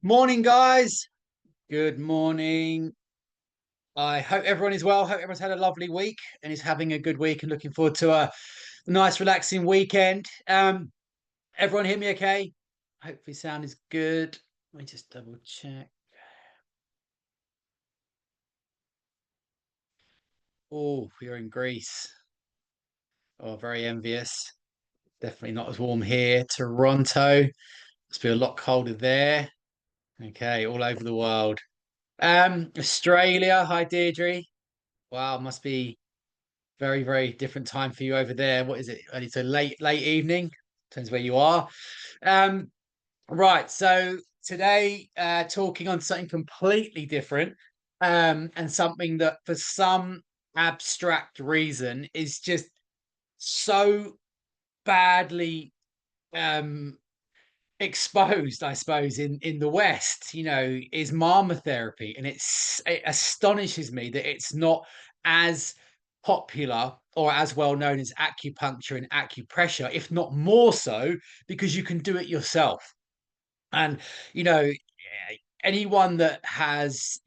Morning, guys. Good morning. I hope everyone is well. Hope everyone's had a lovely week and is having a good week and looking forward to a nice, relaxing weekend. Everyone hear me okay? Hopefully, sound is good. Let me just double check. Oh, you're in Greece. Oh, very envious. Definitely not as warm here. Toronto must be a lot colder there. Okay, all over the world. Australia. Hi, Deirdre. Wow, must be very, very different time for you over there. What is it? It's a late evening. Depends where you are. Um, right. So today, talking on something completely different, and something that for some abstract reason is just so badly um exposed, I suppose, in the West, is Marma therapy, and it astonishes me that it's not as popular or as well known as acupuncture and acupressure, if not more so, because you can do it yourself. And anyone that has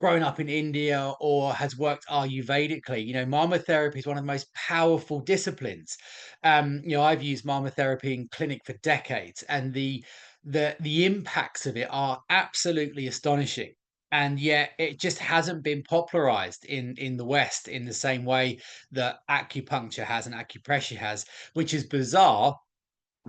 grown up in India or has worked Ayurvedically, Marma therapy is one of the most powerful disciplines. I've used Marma therapy in clinic for decades, and the impacts of it are absolutely astonishing. And yet, it just hasn't been popularized in the West in the same way that acupuncture has and acupressure has, which is bizarre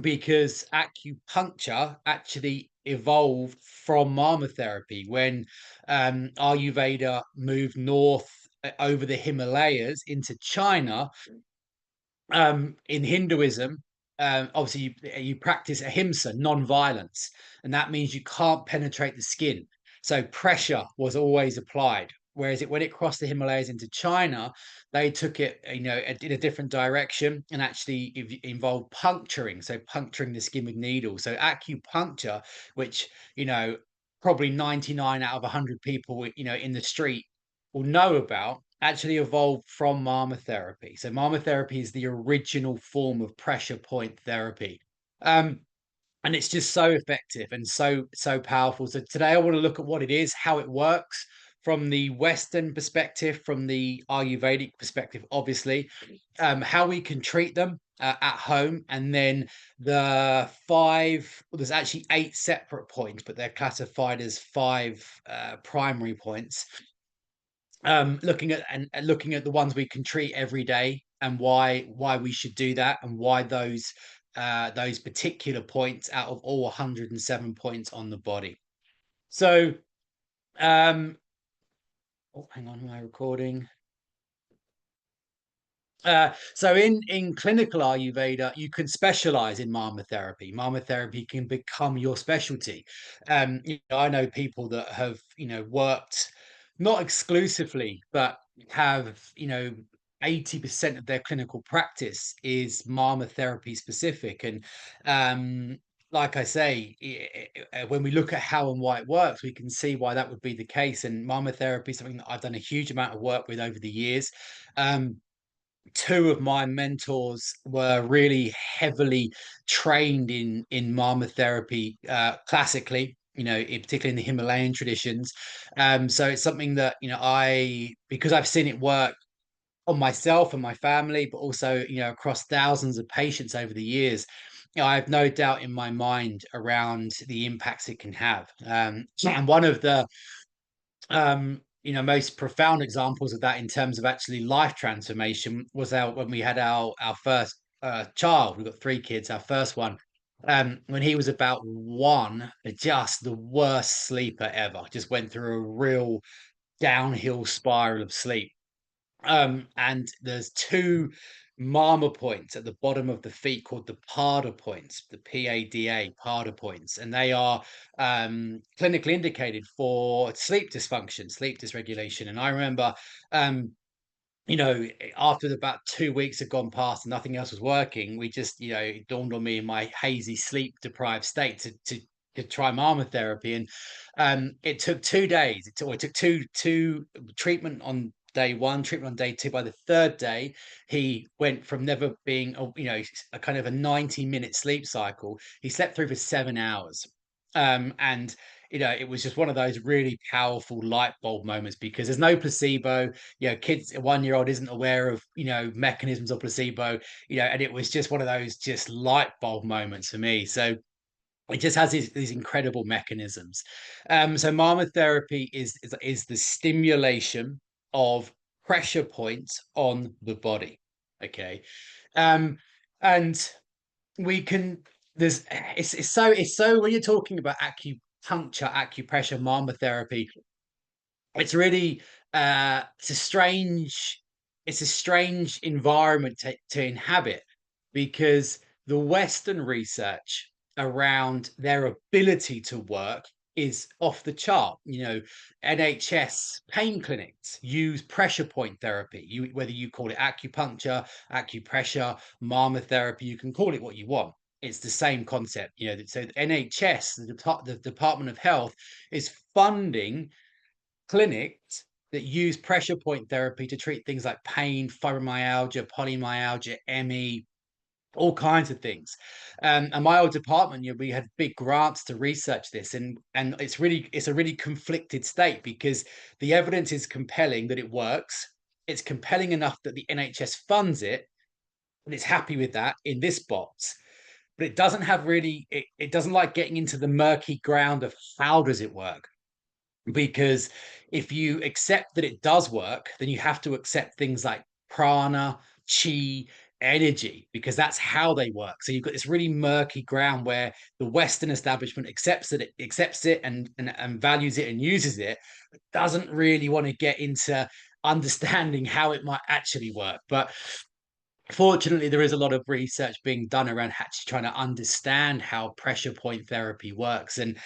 because acupuncture actually evolved from Marma therapy when Ayurveda moved north over the Himalayas into China. In Hinduism, obviously you practice ahimsa, non-violence, and that means you can't penetrate the skin. So pressure was always applied. Whereas when it crossed the Himalayas into China, they took it, in a different direction and actually involved puncturing. So puncturing the skin with needles. So acupuncture, which, probably 99 out of 100 people, in the street will know about, actually evolved from Marma therapy. So Marma therapy is the original form of pressure point therapy. Um, and it's just so effective and so powerful. So today I want to look at what it is, how it works from the Western perspective, from the Ayurvedic perspective, obviously, how we can treat them at home, and then well, there's actually eight separate points, but they're classified as five primary points, looking at the ones we can treat every day and why we should do that, and why those particular points out of all 107 points on the body. So oh, hang on, am I recording? So in clinical Ayurveda, you can specialize in Marma therapy. Marma therapy can become your specialty. I know people that have worked not exclusively, but have 80% of their clinical practice is Marma therapy specific. And like I say, when we look at how and why it works, we can see why that would be the case. And Marma therapy is something that I've done a huge amount of work with over the years. Two of my mentors were really heavily trained in Marma therapy, classically, particularly in the Himalayan traditions. So it's something that because I've seen it work on myself and my family, but also across thousands of patients over the years. I have no doubt in my mind around the impacts it can have. And one of the most profound examples of that in terms of actually life transformation was when we had our first child. We've got three kids. Our first one, when he was about one, just the worst sleeper ever. Just went through a real downhill spiral of sleep. And there's two Marma points at the bottom of the feet called the Pada points, the Pada points, and they are clinically indicated for sleep dysfunction, sleep dysregulation. And I remember, um, after about 2 weeks had gone past and nothing else was working, we just, it dawned on me in my hazy, sleep deprived state to try Marma therapy. And it took 2 days. It took two treatment on day one, treatment on day two. By the third day, he went from never being a kind of a 90-minute sleep cycle. He slept through for 7 hours. And it was just one of those really powerful light bulb moments because there's no placebo. Kids, a 1 year old isn't aware of, mechanisms of placebo, and it was just one of those just light bulb moments for me. So it just has these incredible mechanisms. So Marma therapy is the stimulation of pressure points on the body. Okay. Um, and we can there's it's so when you're talking about acupuncture, acupressure, Marma therapy, it's really it's a strange environment to inhabit because the Western research around their ability to work is off the chart. NHS pain clinics use pressure point therapy. Whether you call it acupuncture, acupressure, Marma therapy, you can call it what you want. It's the same concept. So the NHS, the Department of Health, is funding clinics that use pressure point therapy to treat things like pain, fibromyalgia, polymyalgia, ME, all kinds of things. And my old department, we had big grants to research this, and it's a really conflicted state because the evidence is compelling that it works. It's compelling enough that the NHS funds it, and it's happy with that in this box. But it doesn't have really, it doesn't like getting into the murky ground of how does it work, because if you accept that it does work, then you have to accept things like prana, chi, energy, because that's how they work. So you've got this really murky ground where the Western establishment accepts it and values it and uses it, but doesn't really want to get into understanding how it might actually work. But fortunately, there is a lot of research being done around actually trying to understand how pressure point therapy works, and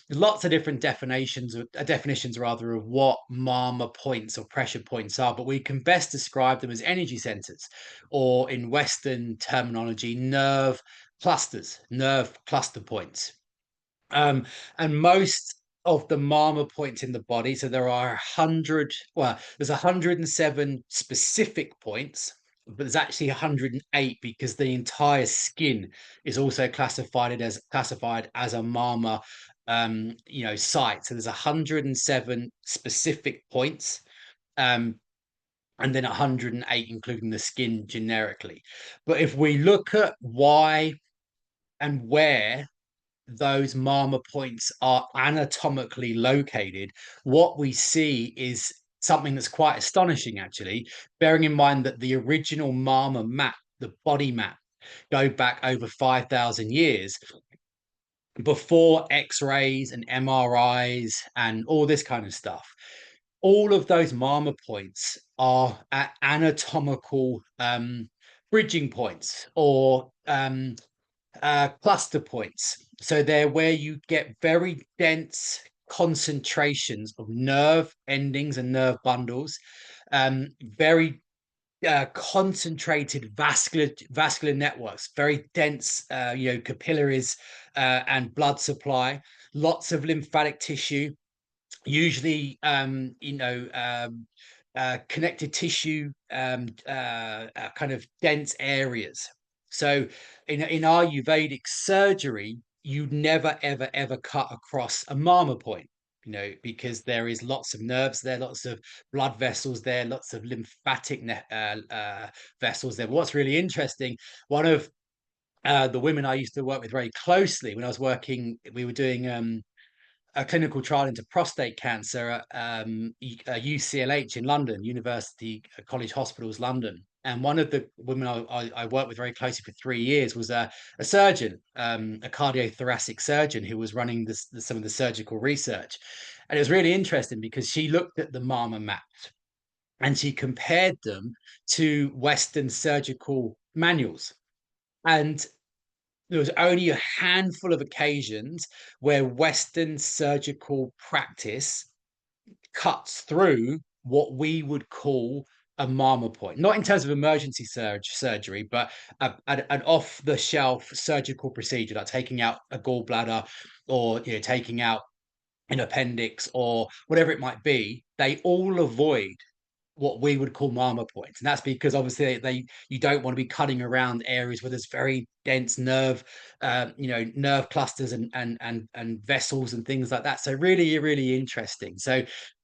lots of different definitions rather of what Marma points or pressure points are. But we can best describe them as energy centers, or in Western terminology, nerve cluster points. Um, and most of the Marma points in the body, so there are 100, well, there's 107 specific points, but there's actually 108 because the entire skin is also classified as a Marma site. So there's 107 specific points, um, and then 108 including the skin generically. But if we look at why and where those Marma points are anatomically located, what we see is something that's quite astonishing, actually, bearing in mind that the original Marma map, the body map, go back over 5,000 years before X-rays and MRIs and all this kind of stuff. All of those Marma points are at anatomical bridging points, or cluster points. So they're where you get very dense concentrations of nerve endings and nerve bundles, very concentrated vascular networks, very dense, capillaries and blood supply, lots of lymphatic tissue, usually connective tissue, kind of dense areas. So in Ayurvedic surgery, you never ever ever cut across a Marma point, because there is lots of nerves there, lots of blood vessels there, lots of lymphatic vessels there. But what's really interesting, one of the women I used to work with very closely when I was working, we were doing a clinical trial into prostate cancer at UCLH in London, University College Hospitals, London. And one of the women I worked with very closely for 3 years was a surgeon, a cardiothoracic surgeon who was running some of the surgical research. And it was really interesting because she looked at the Marma maps and she compared them to Western surgical manuals. And there was only a handful of occasions where Western surgical practice cuts through what we would call a Marma point, not in terms of emergency surgery, but an off-the-shelf surgical procedure, like taking out a gallbladder, or taking out an appendix, or whatever it might be. They all avoid what we would call Marma points, and that's because obviously you don't want to be cutting around areas where there's very dense nerve clusters and vessels and things like that. So really, really interesting. So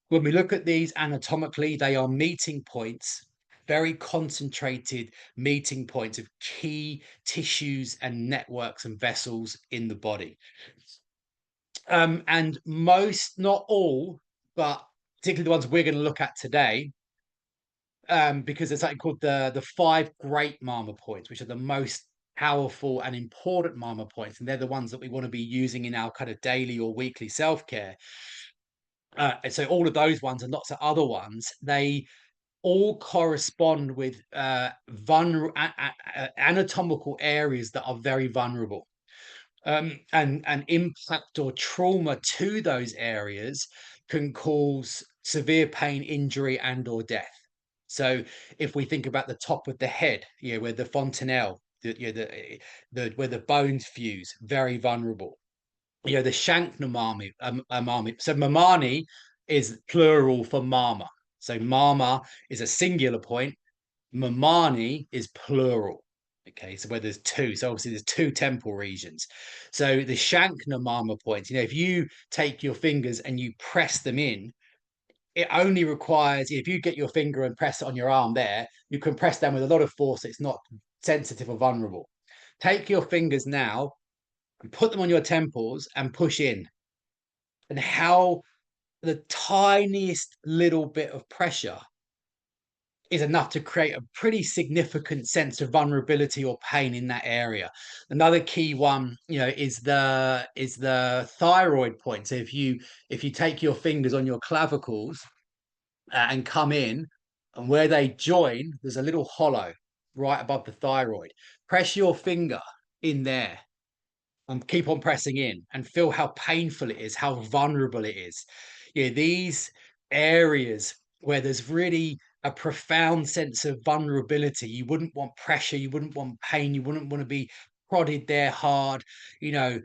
when we look at these anatomically, they are meeting points, very concentrated meeting points of key tissues and networks and vessels in the body. And most, not all, but particularly the ones we're going to look at today, because there's something called the five great Marma points, which are the most powerful and important Marma points, and they're the ones that we want to be using in our kind of daily or weekly self care. And so all of those ones and lots of other ones, they all correspond with anatomical areas that are very vulnerable. And impact or trauma to those areas can cause severe pain, injury, and or death. So if we think about the top of the head, where the fontanelle, where the bones fuse, very vulnerable. The Shankna Marmi. So Mamani is plural for Marma. So Marma is a singular point. Mamani is plural. Okay, so where there's two, so obviously there's two temple regions. So the Shankna Marma points, if you take your fingers and you press them in, it only requires, if you get your finger and press it on your arm there, you can press them with a lot of force. It's not sensitive or vulnerable. Take your fingers now and put them on your temples and push in. And how the tiniest little bit of pressure is enough to create a pretty significant sense of vulnerability or pain in that area. Another key one, is the thyroid point. So if you take your fingers on your clavicles and come in, and where they join, there's a little hollow right above the thyroid. Press your finger in there and keep on pressing in and feel how painful it is, how vulnerable it is. These areas where there's really a profound sense of vulnerability, you wouldn't want pressure, you wouldn't want pain, you wouldn't want to be prodded there hard. The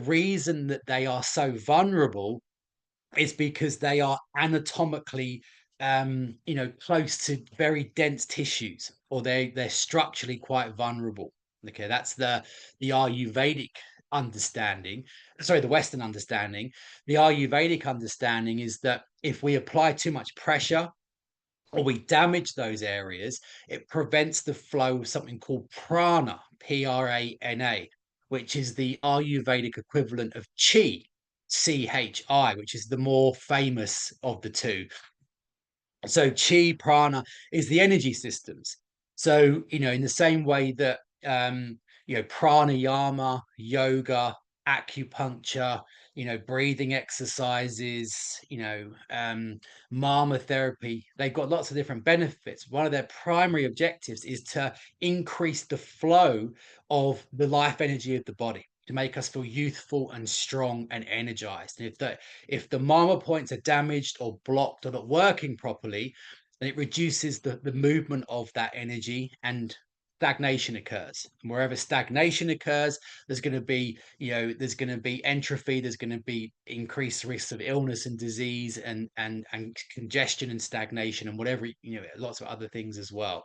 reason that they are so vulnerable is because they are anatomically close to very dense tissues, or they're structurally quite vulnerable. Okay, that's the Ayurvedic understanding. Sorry, the Western understanding. The Ayurvedic understanding is that if we apply too much pressure or we damage those areas, it prevents the flow of something called prana, Prana, which is the Ayurvedic equivalent of chi, Chi, which is the more famous of the two. So chi prana is the energy systems. So in the same way that pranayama, yoga, acupuncture, breathing exercises, Marma therapy, they've got lots of different benefits. One of their primary objectives is to increase the flow of the life energy of the body, to make us feel youthful and strong and energized. And if the Marma points are damaged or blocked or not working properly, then it reduces the movement of that energy, and stagnation occurs. And wherever stagnation occurs, there's going to be entropy, there's going to be increased risks of illness and disease, and congestion and stagnation, and whatever, lots of other things as well.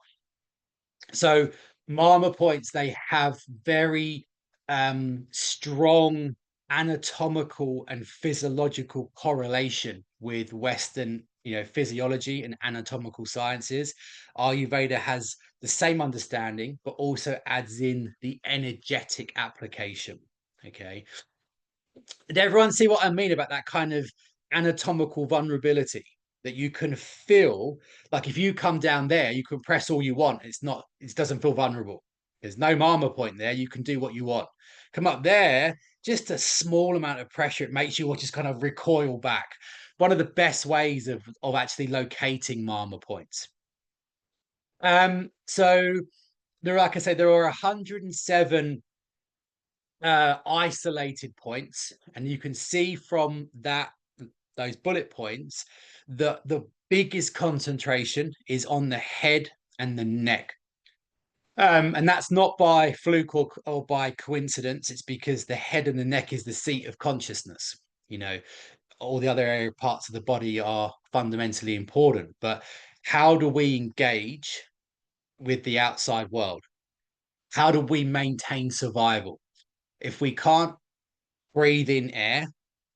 So Marma points, they have very strong anatomical and physiological correlation with Western, physiology and anatomical sciences. Ayurveda has the same understanding, but also adds in the energetic application. Okay. Did everyone see what I mean about that kind of anatomical vulnerability? That you can feel, like if you come down there, you can press all you want. It doesn't feel vulnerable. There's no Marma point there. You can do what you want. Come up there, just a small amount of pressure, it makes you just kind of recoil back. One of the best ways of actually locating Marma points. So like I say, there are 107 isolated points, and you can see from those bullet points that the biggest concentration is on the head and the neck. And that's not by fluke or by coincidence. It's because the head and the neck is the seat of consciousness. All the other area parts of the body are fundamentally important. But how do we engage with the outside world? How do we maintain survival? If we can't breathe in air,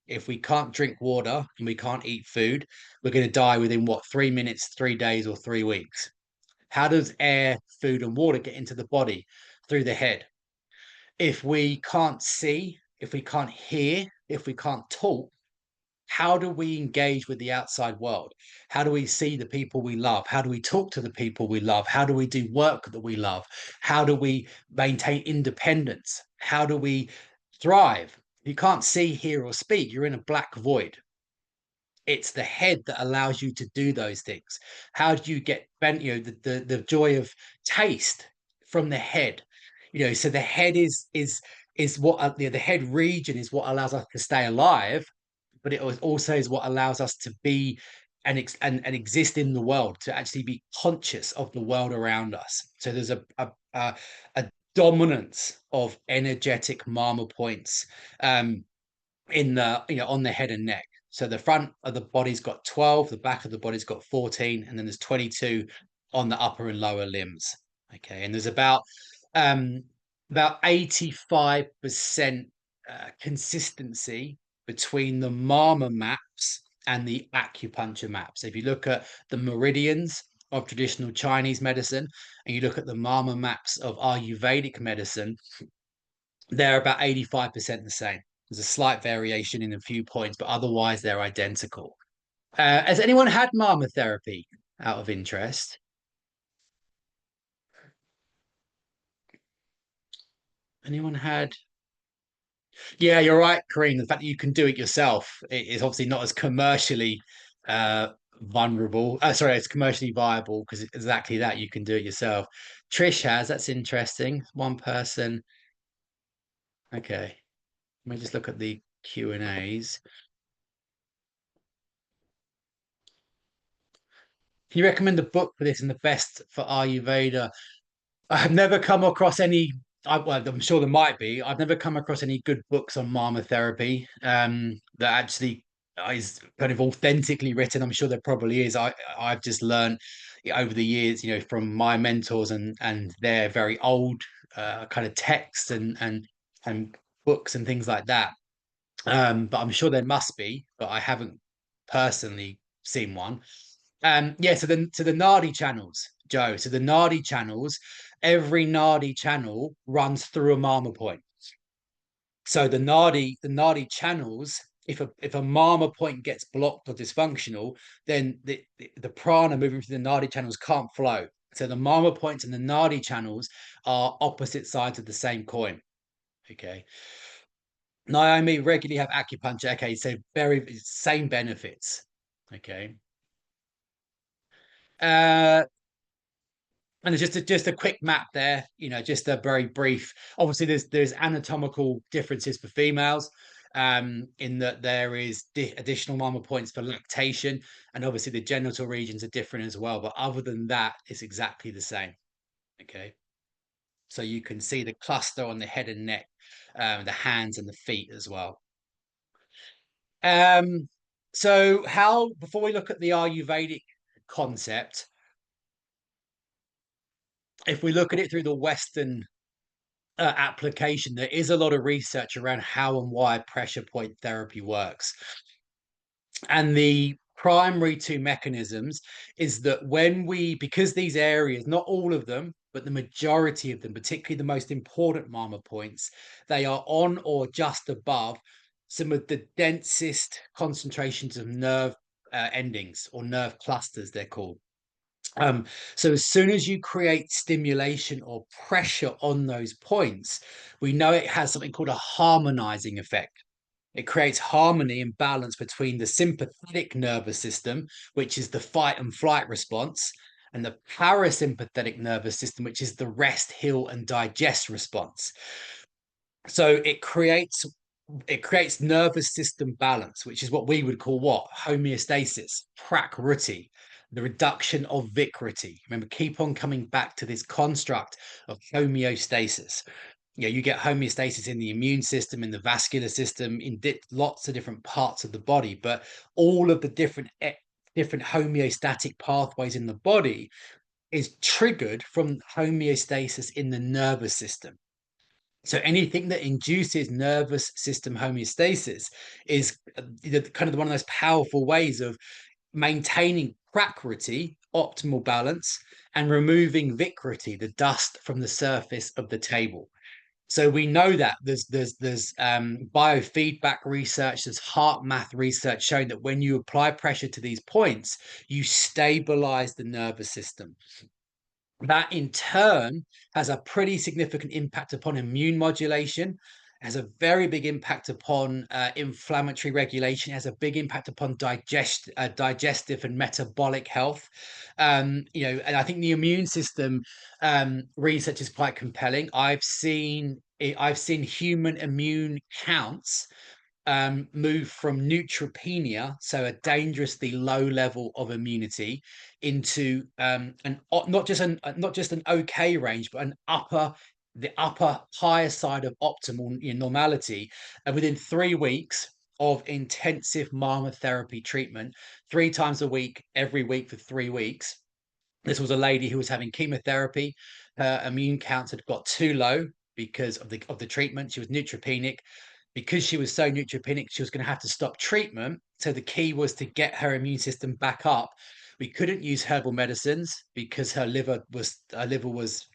if we can't drink water and we can't eat food, we're going to die within what, 3 minutes, 3 days, or 3 weeks. How does air, food, and water get into the body? Through the head. If we can't see, if we can't hear, if we can't talk, how do we engage with the outside world? How do we see the people we love? How do we talk to the people we love? How do we do work that we love? How do we maintain independence? How do we thrive? You can't see, hear, or speak. You're in a black void. It's the head that allows you to do those things. How do you get bent, the joy of taste from the head? So the head is what the head region is what allows us to stay alive, but it also is what allows us to be and exist in the world, to actually be conscious of the world around us. So there's a dominance of energetic Marma points in the on the head and neck. So the front of the body's got 12, the back of the body's got 14, and then there's 22 on the upper and lower limbs. Okay, and there's um about 85% consistency between the Marma maps and the acupuncture maps. If you look at the meridians of traditional Chinese medicine and you look at the Marma maps of Ayurvedic medicine, they're about 85% the same. There's a slight variation in a few points, but otherwise they're identical. Has anyone had Marma therapy out of interest? Anyone had? Yeah, you're right, Kareem. The fact that you can do it yourself is obviously not as commercially vulnerable. Sorry, it's commercially viable because it's exactly that. You can do it yourself. Trish has. That's interesting. One person. Okay. Let me just look at the Q&As. Can you recommend a book for this and the best for Ayurveda? I have never come across any. Well, I'm sure there might be. I've never come across any good books on Marma therapy that actually is kind of authentically written. I'm sure there probably is. I've just learned over the years, from my mentors and their very old kind of texts and books and things like that. But I'm sure there must be, but I haven't personally seen one. Yeah, so the Nadi channels, Joe. So the Nadi channels, every Nadi channel runs through a Marma point. So the Nadi channels, if a Marma point gets blocked or dysfunctional, then the prana moving through the Nadi channels can't flow. So the Marma points and the Nadi channels are opposite sides of the same coin. Okay. Naomi regularly have acupuncture. Okay, so very same benefits. Okay. Uh, And there's just a quick map there, just a very brief. Obviously, there's anatomical differences for females, in that there is additional Marma points for lactation, and obviously the genital regions are different as well. But other than that, it's exactly the same. Okay, so you can see the cluster on the head and neck, the hands and the feet as well. Um, so how before we look at the Ayurvedic concept, if we look at it through the Western application, there is a lot of research around how and why pressure point therapy works. And the primary two mechanisms is that because these areas, not all of them, but the majority of them, particularly the most important Marma points, they are on or just above some of the densest concentrations of nerve endings, or nerve clusters, they're called. Um, so as soon as you create stimulation or pressure on those points, we know it has something called a harmonizing effect. It creates harmony and balance between the sympathetic nervous system, which is the fight and flight response, and the parasympathetic nervous system, which is the rest, heal, and digest response. So it creates nervous system balance, which is what we would call homeostasis, prakriti, the reduction of vikriti. Remember, keep on coming back to this construct of homeostasis. You get homeostasis in the immune system, in the vascular system, in lots of different parts of the body, but all of the different different homeostatic pathways in the body is triggered from homeostasis in the nervous system. So anything that induces nervous system homeostasis is kind of one of those powerful ways of maintaining prakriti, optimal balance, and removing vikriti, the dust from the surface of the table. So we know that there's biofeedback research, there's heart math research showing that when you apply pressure to these points, you stabilize the nervous system. That in turn has a pretty significant impact upon immune modulation, has a very big impact upon inflammatory regulation, has a big impact upon digestive and metabolic health. And I think the immune system research is quite compelling. I've seen human immune counts move from neutropenia, so a dangerously low level of immunity, into not just an okay range, but the upper higher side of optimal, normality, and within 3 weeks of intensive Marma therapy treatment, 3 times a week, every week for 3 weeks. This was a lady who was having chemotherapy. Her immune counts had got too low because of the treatment. She was neutropenic. Because she was so neutropenic, she was going to have to stop treatment. So the key was to get her immune system back up. We couldn't use herbal medicines because her liver was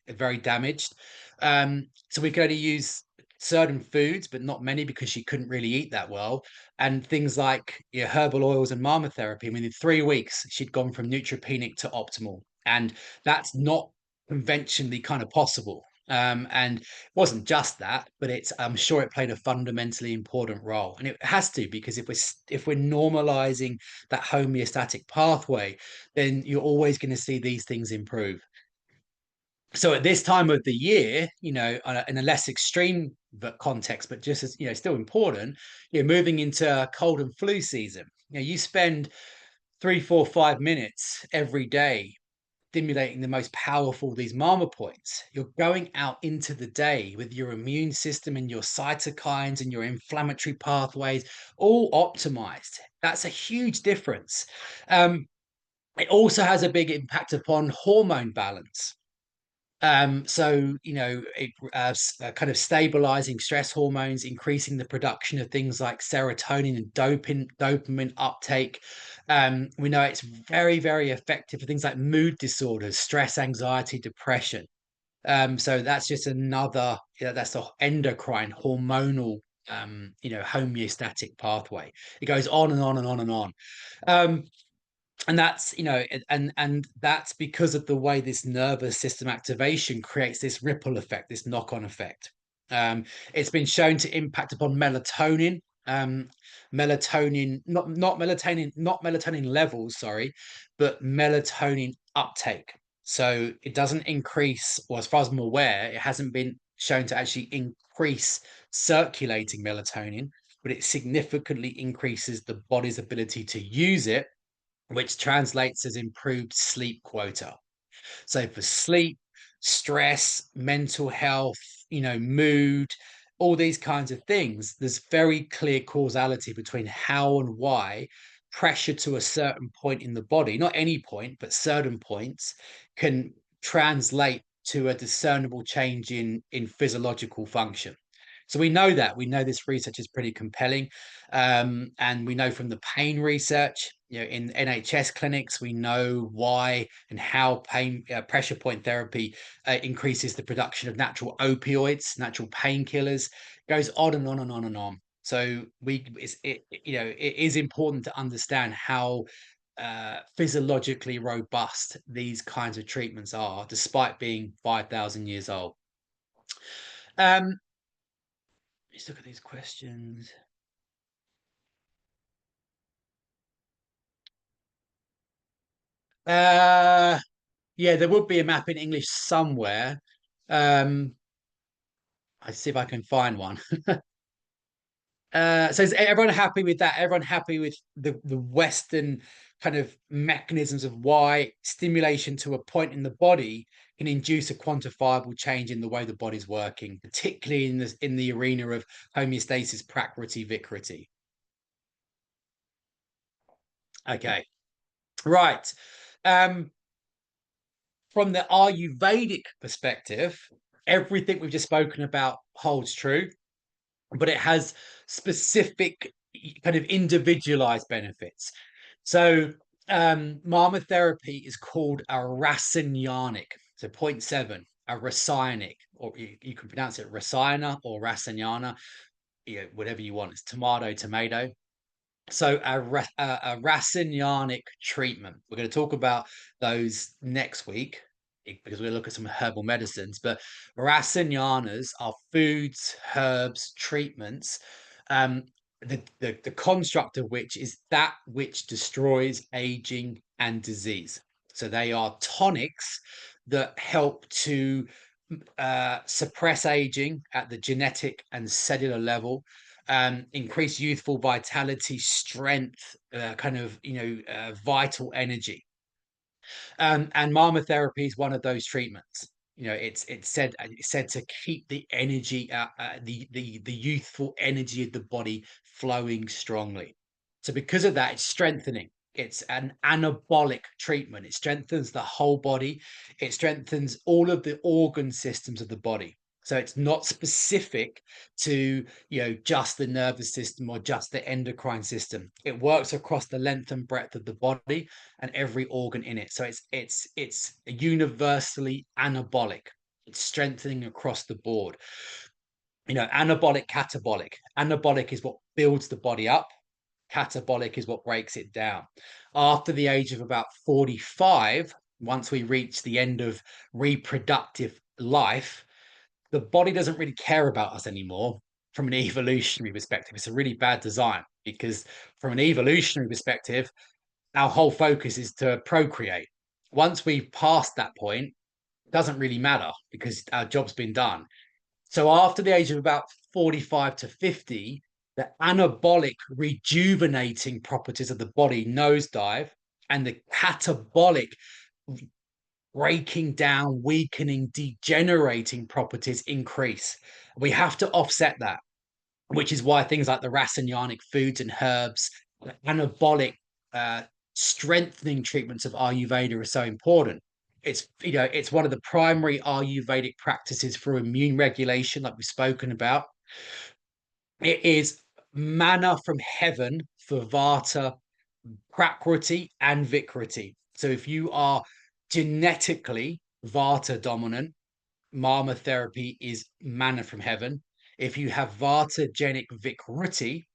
very damaged. So we could only use certain foods, but not many because she couldn't really eat that well. And things like, herbal oils and Marma therapy. I mean, in 3 weeks, she'd gone from neutropenic to optimal, and that's not conventionally kind of possible. And it wasn't just that, but I'm sure it played a fundamentally important role, and it has to, because if we're normalizing that homeostatic pathway, then you're always going to see these things improve. So at this time of the year, in a less extreme context, but just as still important, you're moving into cold and flu season. You spend 3, 4, 5 minutes every day stimulating the most powerful of these Marma points. You're going out into the day with your immune system and your cytokines and your inflammatory pathways all optimized. That's a huge difference. It also has a big impact upon hormone balance. So kind of stabilizing stress hormones, increasing the production of things like serotonin and dopamine uptake. We know it's very, very effective for things like mood disorders, stress, anxiety, depression. So that's just another, that's the endocrine hormonal, homeostatic pathway. It goes on and on and on and on. Um, and that's and that's because of the way this nervous system activation creates this ripple effect, this knock-on effect. It's been shown to impact upon melatonin, melatonin not melatonin not melatonin levels, sorry, but melatonin uptake. So it doesn't increase, or as far as I'm aware, it hasn't been shown to actually increase circulating melatonin, but it significantly increases the body's ability to use it, which translates as improved sleep quota. So for sleep, stress, mental health, mood, all these kinds of things, there's very clear causality between how and why pressure to a certain point in the body, not any point, but certain points, can translate to a discernible change in physiological function. So we know this research is pretty compelling, and we know from the pain research, in NHS clinics, we know why and how pain pressure point therapy increases the production of natural opioids, natural painkillers, goes on and on and on and on. So it is important to understand how physiologically robust these kinds of treatments are, despite being 5,000 years old. Um, let's look at these questions. Uh, yeah, there would be a map in English somewhere. Um, I see if I can find one. So is everyone happy with that? Everyone happy with the Western kind of mechanisms of why stimulation to a point in the body can induce a quantifiable change in the way the body's working, particularly in the arena of homeostasis, prakriti, vikriti. Okay. Right. Um, from the Ayurvedic perspective, everything we've just spoken about holds true, but it has specific kind of individualized benefits. So Marma therapy is called a rasanyanic, so point 0.7, a rasayanic, or you can pronounce it rasayana or rasanyana, whatever you want. It's tomato, tomato. So a racinianic treatment. We're going to talk about those next week because we're going to look at some herbal medicines. But racinianas are foods, herbs, treatments. Um, the construct of which is that which destroys aging and disease. So they are tonics that help to suppress aging at the genetic and cellular level, increase youthful vitality, strength, kind of, vital energy. And Marma therapy is one of those treatments. It's said to keep the energy, the youthful energy of the body flowing strongly. So because of that, it's strengthening. It's an anabolic treatment. It strengthens the whole body. It strengthens all of the organ systems of the body. So it's not specific to, just the nervous system or just the endocrine system. It works across the length and breadth of the body and every organ in it. So it's universally anabolic. It's strengthening across the board. Anabolic, catabolic. Anabolic is what builds the body up. Catabolic is what breaks it down. After the age of about 45, once we reach the end of reproductive life, the body doesn't really care about us anymore from an evolutionary perspective. It's a really bad design because, from an evolutionary perspective, our whole focus is to procreate. Once we've passed that point, it doesn't really matter because our job's been done. So after the age of about 45 to 50, the anabolic rejuvenating properties of the body nosedive, and the catabolic breaking down, weakening, degenerating properties increase. We have to offset that, which is why things like the racinianic foods and herbs, the anabolic, uh, strengthening treatments of Ayurveda are so important. It's one of the primary Ayurvedic practices for immune regulation, like we've spoken about. It is manna from heaven for Vata, Prakriti, and Vikriti. So if you are genetically Vata dominant, Marma therapy is manna from heaven. If you have Vatagenic Vikriti,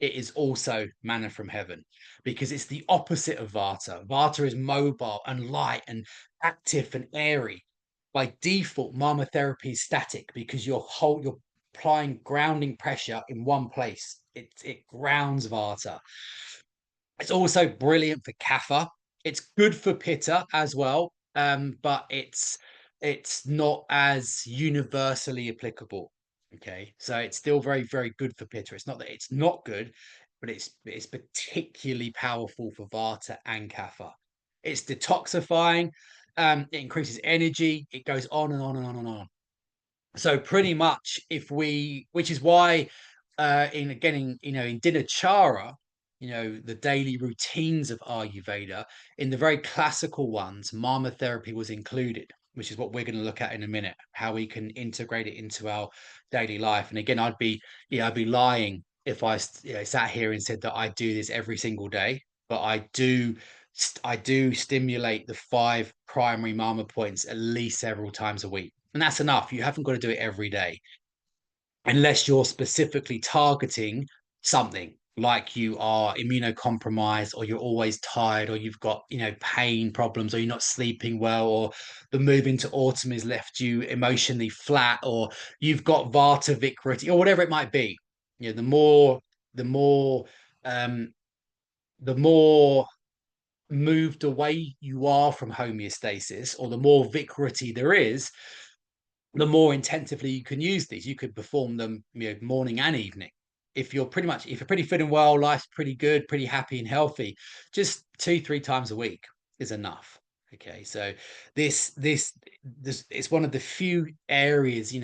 it is also manna from heaven because it's the opposite of Vata. Vata is mobile and light and active and airy. By default, Marma therapy is static because you're applying grounding pressure in one place. It grounds Vata. It's also brilliant for Kapha. It's good for Pitta as well, but it's not as universally applicable. Okay, so it's still very, very good for Pitta. It's not that it's not good, but it's particularly powerful for Vata and Kapha. It's detoxifying. It increases energy. It goes on and on and on and on. So pretty much, which is why, in getting, in Dinachara, the daily routines of Ayurveda, in the very classical ones, Marma therapy was included, which is what we're going to look at in a minute, how we can integrate it into our daily life. And again, I'd be lying if sat here and said that I do this every single day, but I do stimulate the 5 primary Marma points at least several times a week. And that's enough. You haven't got to do it every day unless you're specifically targeting something like you are immunocompromised, or you're always tired, or you've got, pain problems, or you're not sleeping well, or the move into autumn has left you emotionally flat, or you've got Vata Vikriti, or whatever it might be. The more um the more moved away you are from homeostasis, or the more Vikriti there is, the more intensively you can use these. You could perform them, morning and evening. If you're pretty fit and well, life's pretty good, pretty happy and healthy, just 2-3 times a week is enough. Okay, so this it's one of the few areas,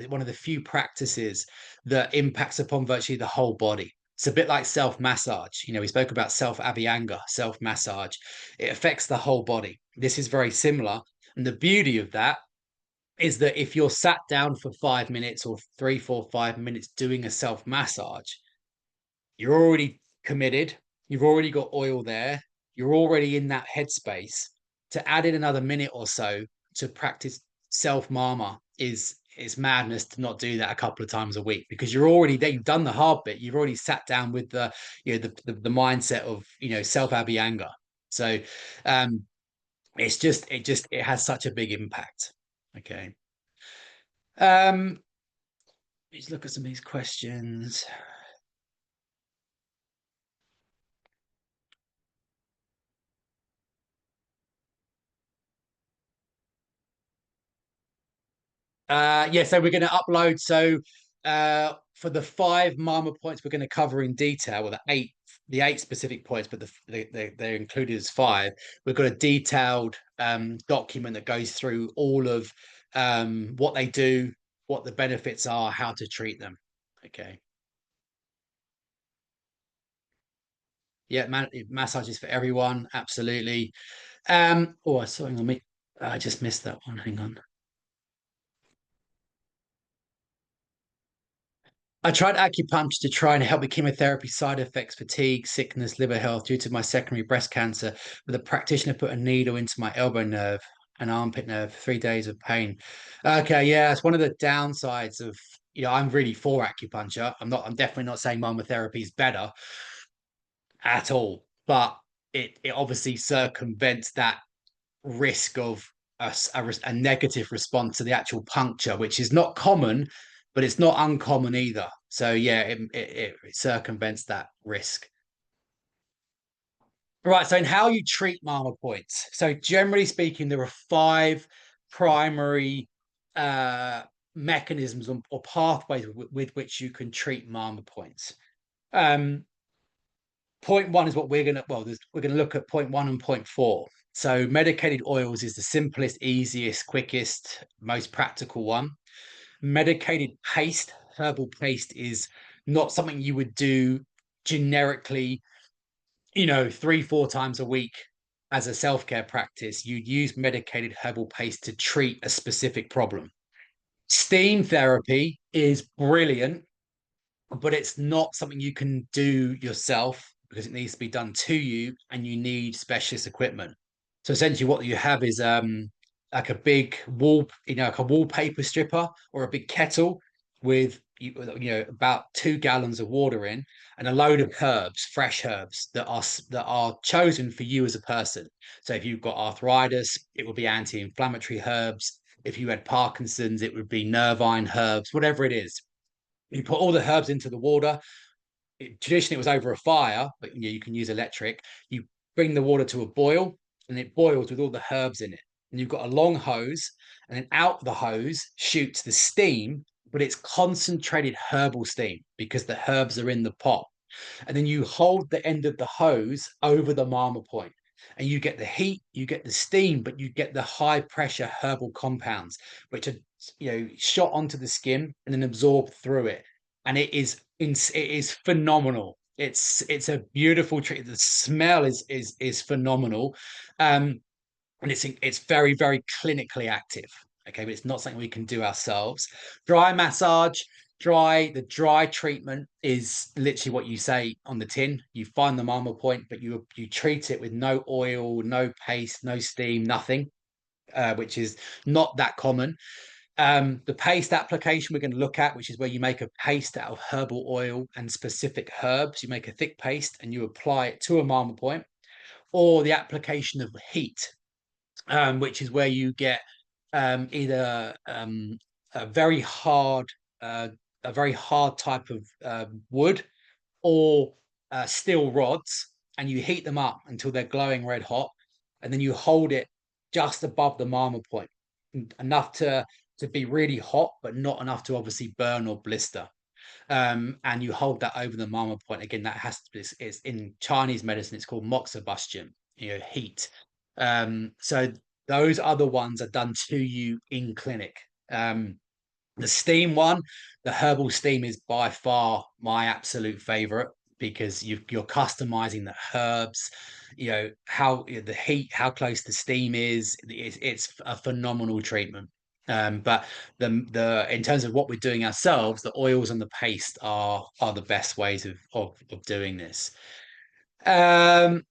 one of the few practices that impacts upon virtually the whole body. It's a bit like self massage. We spoke about self abhyanga, self massage. It affects the whole body. This is very similar. And the beauty of that is that if you're sat down for 5 minutes or 3, 4, 5 minutes doing a self massage, you're already committed. You've already got oil there. You're already in that headspace. To add in another minute or so to practice self marma is madness to not do that a couple of times a week, because you're already there. You've done the hard bit. You've already sat down with the mindset of self abhyanga. So it has such a big impact. Okay. Um, let's look at some of these questions. Yeah, so we're going to upload. So for the 5 Marma points, we're going to cover in detail, well, the eight specific points, but they're included as 5. We've got a detailed document that goes through all of what they do, what the benefits are, how to treat them. Okay. Yeah, massages for everyone. Absolutely. Oh, sorry, I just missed that one. Hang on. I tried acupuncture to try and help with chemotherapy side effects, fatigue, sickness, liver health due to my secondary breast cancer. But the practitioner put a needle into my elbow nerve and armpit nerve, 3 days of pain. Okay, yeah, it's one of the downsides of, I'm really for acupuncture. I'm definitely not saying therapy is better at all, but it obviously circumvents that risk of a negative response to the actual puncture, which is not common, but it's not uncommon either. So yeah, it circumvents that risk. Right. So in how you treat Marma points. So generally speaking, there are 5 primary uh, mechanisms or pathways with which you can treat Marma points. Um, Point one is what we're gonna look at point one and point four. So medicated oils is the simplest, easiest, quickest, most practical one. Medicated paste, herbal paste, is not something you would do generically, 3, 4 times a week as a self-care practice. You'd use medicated herbal paste to treat a specific problem. Steam therapy is brilliant, but it's not something you can do yourself because it needs to be done to you, and you need specialist equipment. So essentially what you have is like a big like a wallpaper stripper or a big kettle with about 2 gallons of water in, and a load of herbs, fresh herbs that are chosen for you as a person. So if you've got arthritis, it would be anti-inflammatory herbs. If you had Parkinson's, it would be nervine herbs, whatever it is. You put all the herbs into the water. Traditionally, it was over a fire, but you can use electric. You bring the water to a boil, and it boils with all the herbs in it. And you've got a long hose, and then out the hose shoots the steam, but it's concentrated herbal steam because the herbs are in the pot. And then you hold the end of the hose over the Marma point, and you get the heat, you get the steam, but you get the high pressure herbal compounds, which are shot onto the skin and then absorbed through it. And it is phenomenal. It's a beautiful treat. The smell is phenomenal. And it's very, very clinically active. Okay, but it's not something we can do ourselves. Dry massage, the dry treatment is literally what you say on the tin. You find the Marma point, but you treat it with no oil, no paste, no steam, nothing, which is not that common. The paste application we're going to look at, which is where you make a paste out of herbal oil and specific herbs. You make a thick paste and you apply it to a Marma point, or the application of heat, which is where you get either a very hard uh, a very hard type of wood, or steel rods, and you heat them up until they're glowing red hot, and then you hold it just above the Marma point, enough to be really hot, but not enough to obviously burn or blister. And you hold that over the Marma point. Again, that has to be, it's in Chinese medicine, it's called moxibustion, heat. So those other ones are done to you in clinic. The steam one, the herbal steam, is by far my absolute favorite. because you're customizing the herbs, how the heat, how close the steam is. It's a phenomenal treatment. But the in terms of what we're doing ourselves, the oils and the paste are the best ways of doing this. Um,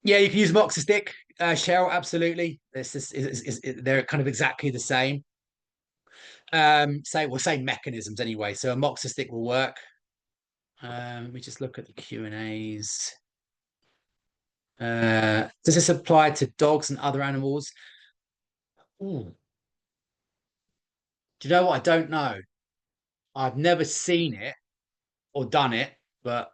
yeah, you can use moxa stick, Cheryl. Absolutely, they're kind of exactly the same. Same mechanisms anyway. So a moxa stick will work. Let me just look at the Q and A's. Does this apply to dogs and other animals? Ooh, do you know what? I don't know. I've never seen it or done it, but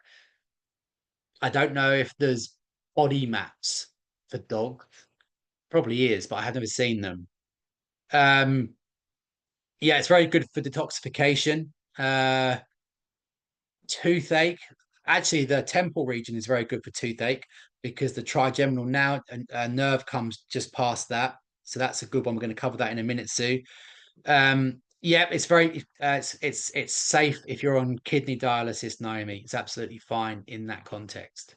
I don't know if there's body maps for dogs. Probably is, but I have never seen them. Um, yeah, it's very good for detoxification. Toothache. Actually, the temple region is very good for toothache because the trigeminal now nerve comes just past that. So that's a good one. We're going to cover that in a minute, Sue. Yeah, it's very it's safe if you're on kidney dialysis, Naomi. It's absolutely fine in that context.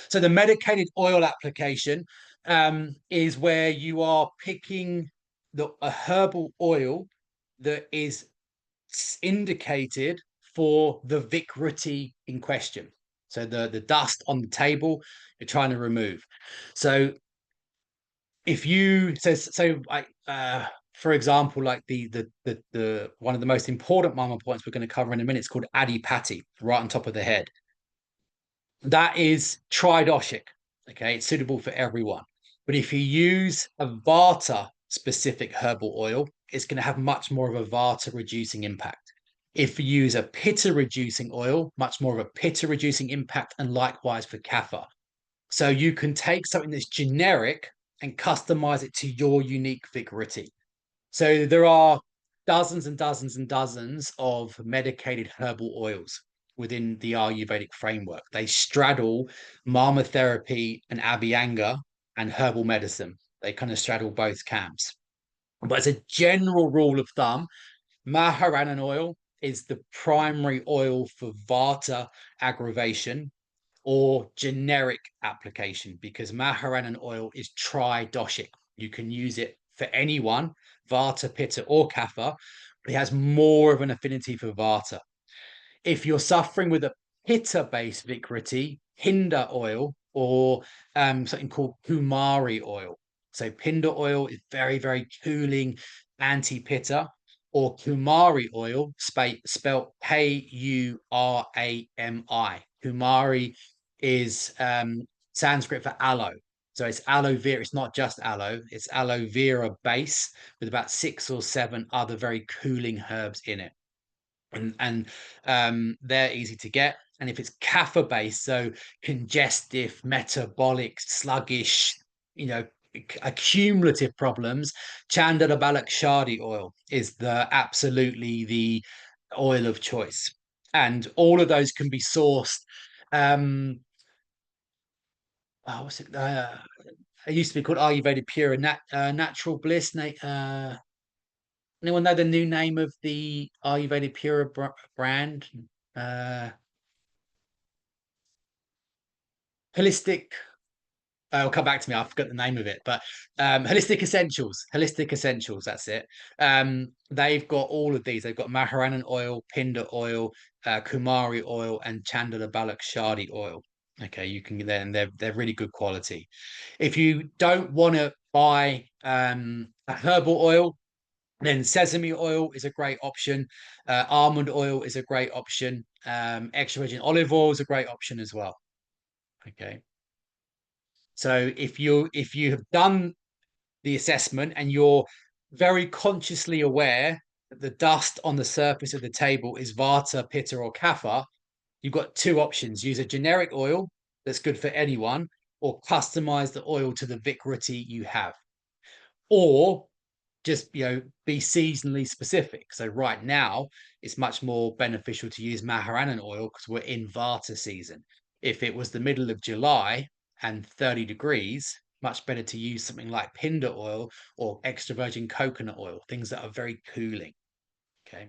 So the medicated oil application is where you are picking a herbal oil that is indicated for the vicrity in question. So the dust on the table you're trying to remove. So if you so like for example, like the one of the most important Marma points we're going to cover in a minute is called adipati, right on top of the head. That is tridoshic. Okay, it's suitable for everyone. But if you use a Vata specific herbal oil, it's going to have much more of a Vata reducing impact. If you use a Pitta reducing oil, much more of a Pitta reducing impact, and likewise for Kapha. So you can take something that's generic and customize it to your unique vicarity. So there are dozens and dozens and dozens of medicated herbal oils within the Ayurvedic framework. They straddle Marma therapy and Abhyanga and herbal medicine. They kind of straddle both camps. But as a general rule of thumb, Maharanan oil is the primary oil for Vata aggravation or generic application because Maharanan oil is tridoshic. You can use it for anyone, Vata, Pitta, or Kapha. But it has more of an affinity for Vata. If you're suffering with a pitta-based vicrity, Pinda oil or something called Kumari oil. So Pinda oil is very, very cooling, anti-pitta, or Kumari oil, spelled Kurami. Kumari is Sanskrit for aloe. So it's aloe vera. It's not just aloe. It's aloe vera base with about 6 or 7 other very cooling herbs in it, and they're easy to get. And if it's kapha based, so congestive, metabolic, sluggish, you know, accumulative problems, Chandala Balak Shadi oil is absolutely the oil of choice. And all of those can be sourced. Um, what's it? It used to be called Ayurveda Pure Natural Bliss. Anyone know the new name of the Ayurveda Pura brand? Uh, Holistic. It'll come back to me. I forgot the name of it, but Holistic Essentials. Holistic Essentials. That's it. They've got all of these. They've got Maharanan oil, Pinda oil, Kumari oil, and Chandala Balak Shadi oil. Okay, you can get them. They're really good quality. If you don't want to buy a herbal oil, then sesame oil is a great option. Almond oil is a great option. Extra virgin olive oil is a great option as well. Okay. So if you have done the assessment and you're very consciously aware that the dust on the surface of the table is Vata, Pitta, or Kapha, you've got 2 options. Use a generic oil that's good for anyone, or customize the oil to the vicarity you have. Or just be seasonally specific. So right now it's much more beneficial to use Maharanan oil because we're in Vata season. If it was the middle of July and 30 degrees, much better to use something like Pinda oil or extra virgin coconut oil, things that are very cooling. Okay.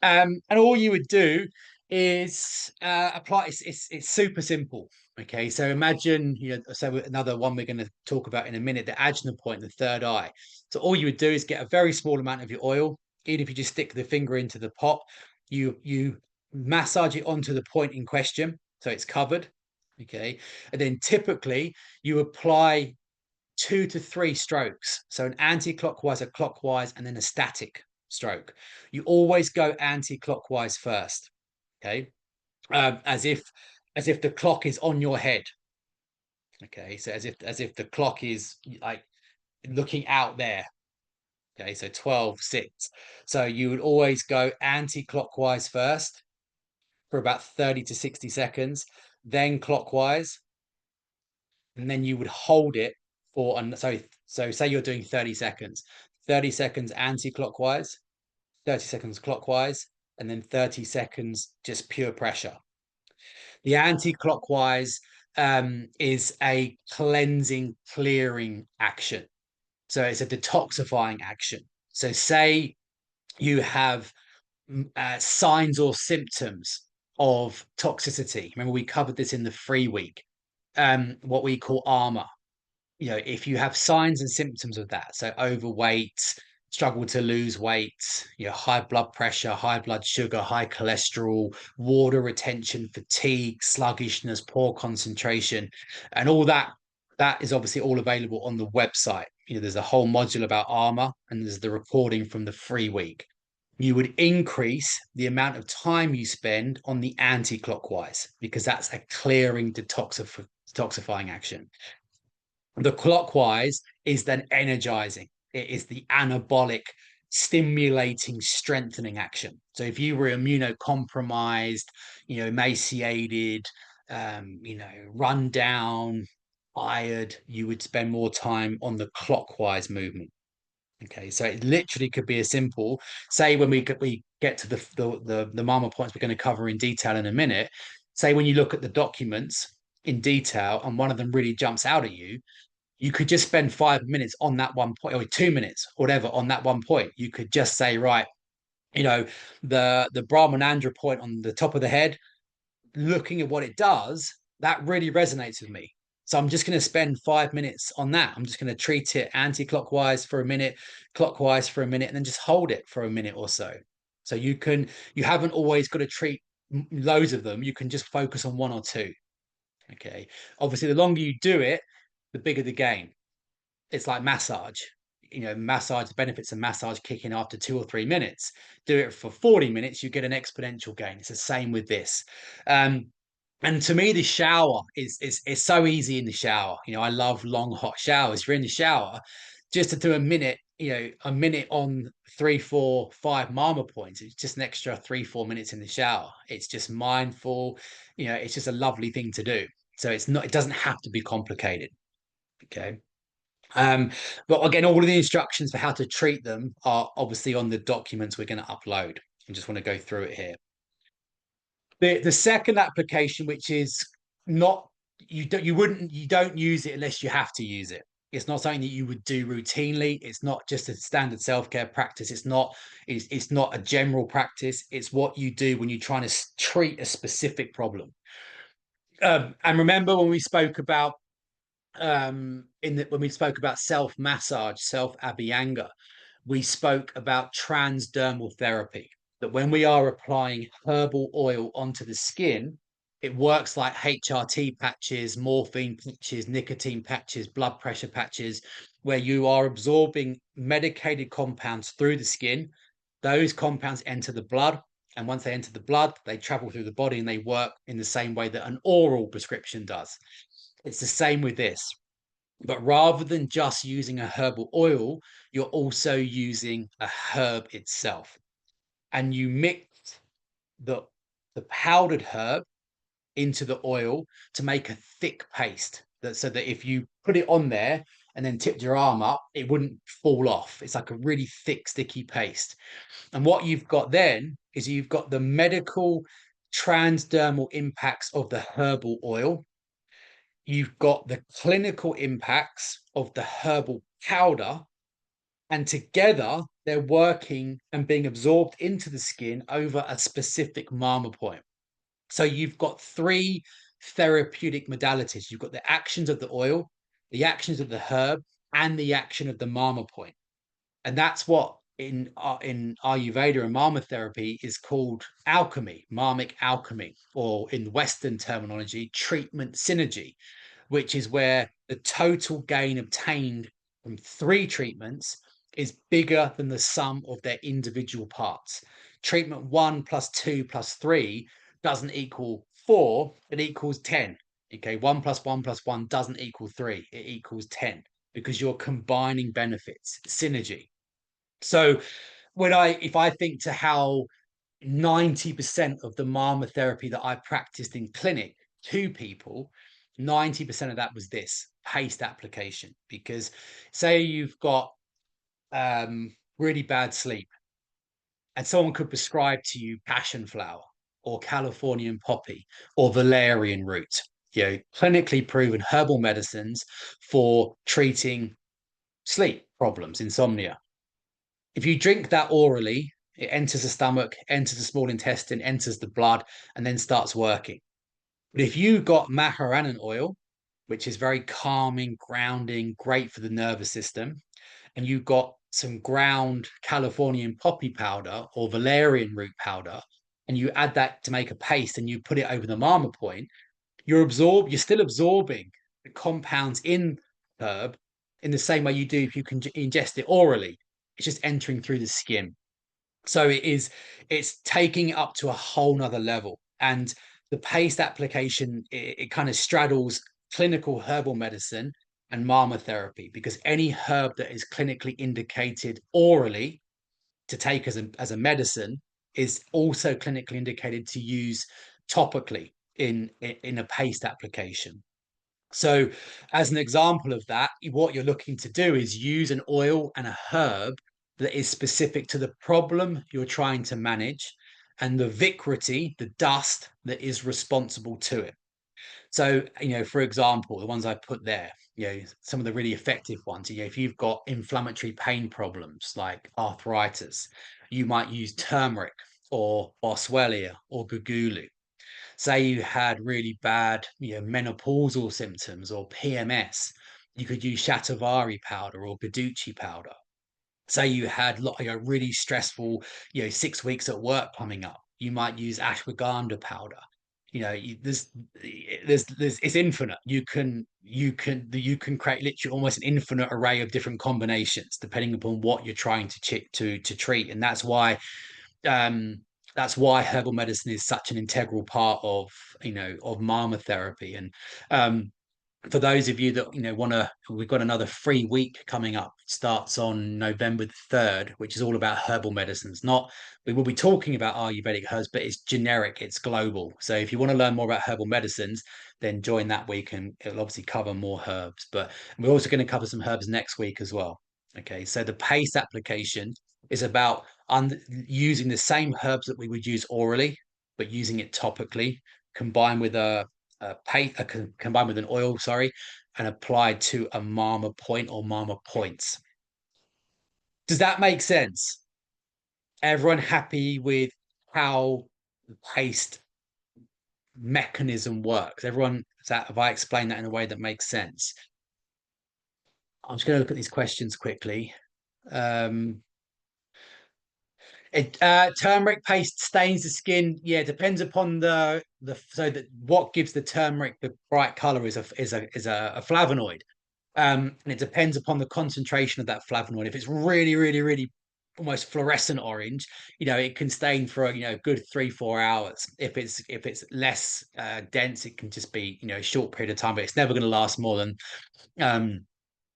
And all you would do is apply. It's super simple. Okay, so imagine so another one we're going to talk about in a minute, the ajna point, the third eye. So all you would do is get a very small amount of your oil. Even if you just stick the finger into the pot, you massage it onto the point in question, so it's covered. Okay, and then typically you apply 2 to 3 strokes. So an anti-clockwise, a clockwise, and then a static stroke. You always go anti-clockwise first. Okay, as if the clock is on your head. Okay, so as if the clock is like looking out there. Okay, so 12, 6. So you would always go anti-clockwise first for about 30 to 60 seconds, then clockwise, and then you would hold it for, and so say you're doing 30 seconds, 30 seconds anti-clockwise, 30 seconds clockwise, and then 30 seconds just pure pressure. The anti-clockwise is a cleansing, clearing action. So it's a detoxifying action. So say you have signs or symptoms of toxicity. Remember, we covered this in the free week, what we call armor. If you have signs and symptoms of that, so overweight, struggle to lose weight, high blood pressure, high blood sugar, high cholesterol, water retention, fatigue, sluggishness, poor concentration, and all that, that is obviously all available on the website. There's a whole module about armor, and there's the recording from the free week. You would increase the amount of time you spend on the anti-clockwise because that's a clearing detoxifying action. The clockwise is then energizing. It is the anabolic, stimulating, strengthening action. So if you were immunocompromised, emaciated, run down, tired, you would spend more time on the clockwise movement. Okay, so it literally could be as simple. Say when we get to the Marma points we're going to cover in detail in a minute. Say when you look at the documents in detail and one of them really jumps out at you, you could just spend 5 minutes on that one point, or 2 minutes, whatever, on that one point. You could just say, right, you know, the Brahmanandra point on the top of the head, looking at what it does, that really resonates with me. So I'm just going to spend 5 minutes on that. I'm just going to treat it anti-clockwise for a minute, clockwise for a minute, and then just hold it for a minute or so. So you haven't always got to treat loads of them. You can just focus on one or two. Okay. Obviously, the longer you do it, the bigger the gain. It's like massage. Massage, the benefits of massage kick in after 2 or 3 minutes. Do it for 40 minutes, you get an exponential gain. It's the same with this. And to me, the shower is so easy in the shower. I love long hot showers. If you're in the shower, just to do a minute on 3, 4, 5 Marma points. It's just an extra 3, 4 minutes in the shower. It's just mindful. It's just a lovely thing to do. So it doesn't have to be complicated. Okay. Um, but again, all of the instructions for how to treat them are obviously on the documents we're going to upload. I just want to go through it here. The second application, which is not you don't use it unless you have to use it. It's not something that you would do routinely. It's not just a standard self-care practice. It's not a general practice. It's what you do when you're trying to treat a specific problem. And remember when we spoke about when we spoke about self massage, self abhyanga, we spoke about transdermal therapy. That when we are applying herbal oil onto the skin, it works like HRT patches, morphine patches, nicotine patches, blood pressure patches, where you are absorbing medicated compounds through the skin. Those compounds enter the blood. And once they enter the blood, they travel through the body and they work in the same way that an oral prescription does. It's the same with this. But rather than just using a herbal oil, you're also using a herb itself. And you mix the, the powdered herb into the oil to make a thick paste. So that if you put it on there and then tipped your arm up, it wouldn't fall off. It's like a really thick, sticky paste. And what you've got then is you've got the medical transdermal impacts of the herbal oil. You've got the clinical impacts of the herbal powder, and together they're working and being absorbed into the skin over a specific Marma point. So you've got three therapeutic modalities. You've got the actions of the oil, the actions of the herb, and the action of the Marma point. And that's what in Ayurveda and Marma therapy is called alchemy, Marmic alchemy, or in Western terminology, treatment synergy, which is where the total gain obtained from three treatments is bigger than the sum of their individual parts. Treatment one plus two plus three doesn't equal four, it equals 10. Okay, one plus one doesn't equal three, it equals 10 because you're combining benefits, synergy. So if I think to how 90% of the Marma therapy that I practiced in clinic to people, 90% of that was this paste application. Because say you've got really bad sleep, and someone could prescribe to you passion flower or Californian poppy or valerian root, clinically proven herbal medicines for treating sleep problems, insomnia. If you drink that orally, it enters the stomach, enters the small intestine, enters the blood, and then starts working. But if you got Maharanan oil, which is very calming, grounding, great for the nervous system, and you got some ground Californian poppy powder or valerian root powder, and you add that to make a paste and you put it over the Marma point, you're still absorbing the compounds in herb in the same way you do if you can ingest it orally. It's just entering through the skin. So it's taking it up to a whole nother level. And the paste application, it kind of straddles clinical herbal medicine and Marma therapy, because any herb that is clinically indicated orally to take as a medicine is also clinically indicated to use topically in a paste application. So, as an example of that, what you're looking to do is use an oil and a herb that is specific to the problem you're trying to manage and the vicrity, the dust that is responsible to it. So, for example, the ones I put there, some of the really effective ones, if you've got inflammatory pain problems like arthritis, you might use turmeric or boswellia or gugulu. Say you had really bad, menopausal symptoms or PMS, you could use shatavari powder or Guducci powder. Say you had really stressful, 6 weeks at work coming up, you might use ashwagandha powder. There's it's infinite. You can create literally almost an infinite array of different combinations depending upon what you're trying to treat, and um, that's why herbal medicine is such an integral part of Marma therapy. And for those of you that want to, we've got another free week coming up. It starts on November the 3rd, which is all about herbal medicines. Not We will be talking about Ayurvedic herbs, but it's generic, it's global. So if you want to learn more about herbal medicines, then join that week, and it'll obviously cover more herbs. But we're also going to cover some herbs next week as well. Okay, so the paste application is about using the same herbs that we would use orally, but using it topically, combined with combined with an oil, sorry, and applied to a Marma point or Marma points. Does that make sense? Everyone happy with how the paste mechanism works? Have I explained that in a way that makes sense? I'm just going to look at these questions quickly. Um, Turmeric paste stains the skin. Yeah, depends upon so that what gives the turmeric the bright color is a flavonoid. And it depends upon the concentration of that flavonoid. If it's really, really, really almost fluorescent orange, it can stain for a good 3-4 hours. If it's less dense, it can just be a short period of time, but it's never going to last more than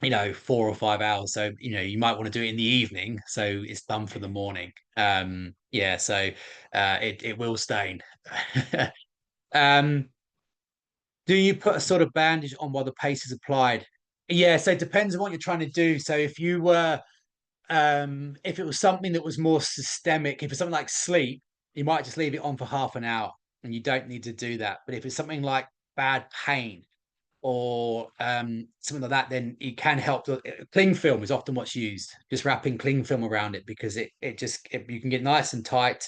4 or 5 hours. So you might want to do it in the evening, so it's done for the morning. Yeah, so it will stain. um do you put a sort of bandage on while the paste is applied? Yeah, so it depends on what you're trying to do. So if it was something that was more systemic, if it's something like sleep, you might just leave it on for half an hour and you don't need to do that. But if it's something like bad pain or something like that, then it can help. Cling film is often what's used, just wrapping cling film around it, because you can get nice and tight.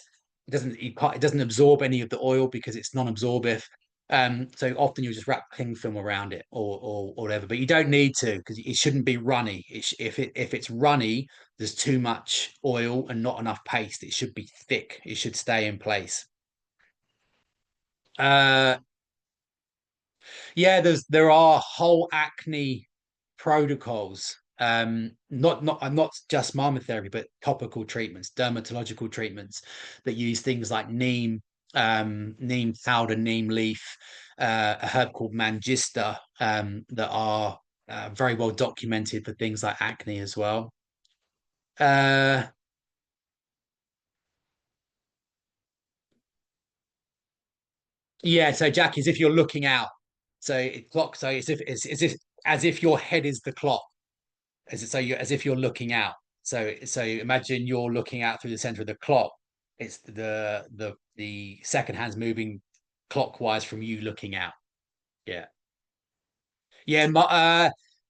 it doesn't absorb any of the oil because it's non-absorbive. So often you'll just wrap cling film around it or whatever, but you don't need to because it shouldn't be runny. If it's runny, there's too much oil and not enough paste. It should be thick. It should stay in place. Uh, Yeah, there are whole acne protocols. Not just therapy, but topical treatments, dermatological treatments that use things like neem powder, neem leaf, a herb called mangister, that are very well documented for things like acne as well. Uh, yeah, so Jack, is if you're looking out, so as if your head is the clock. As if you're looking out. So imagine you're looking out through the center of the clock. It's the second hand's moving clockwise from you looking out. Yeah, yeah.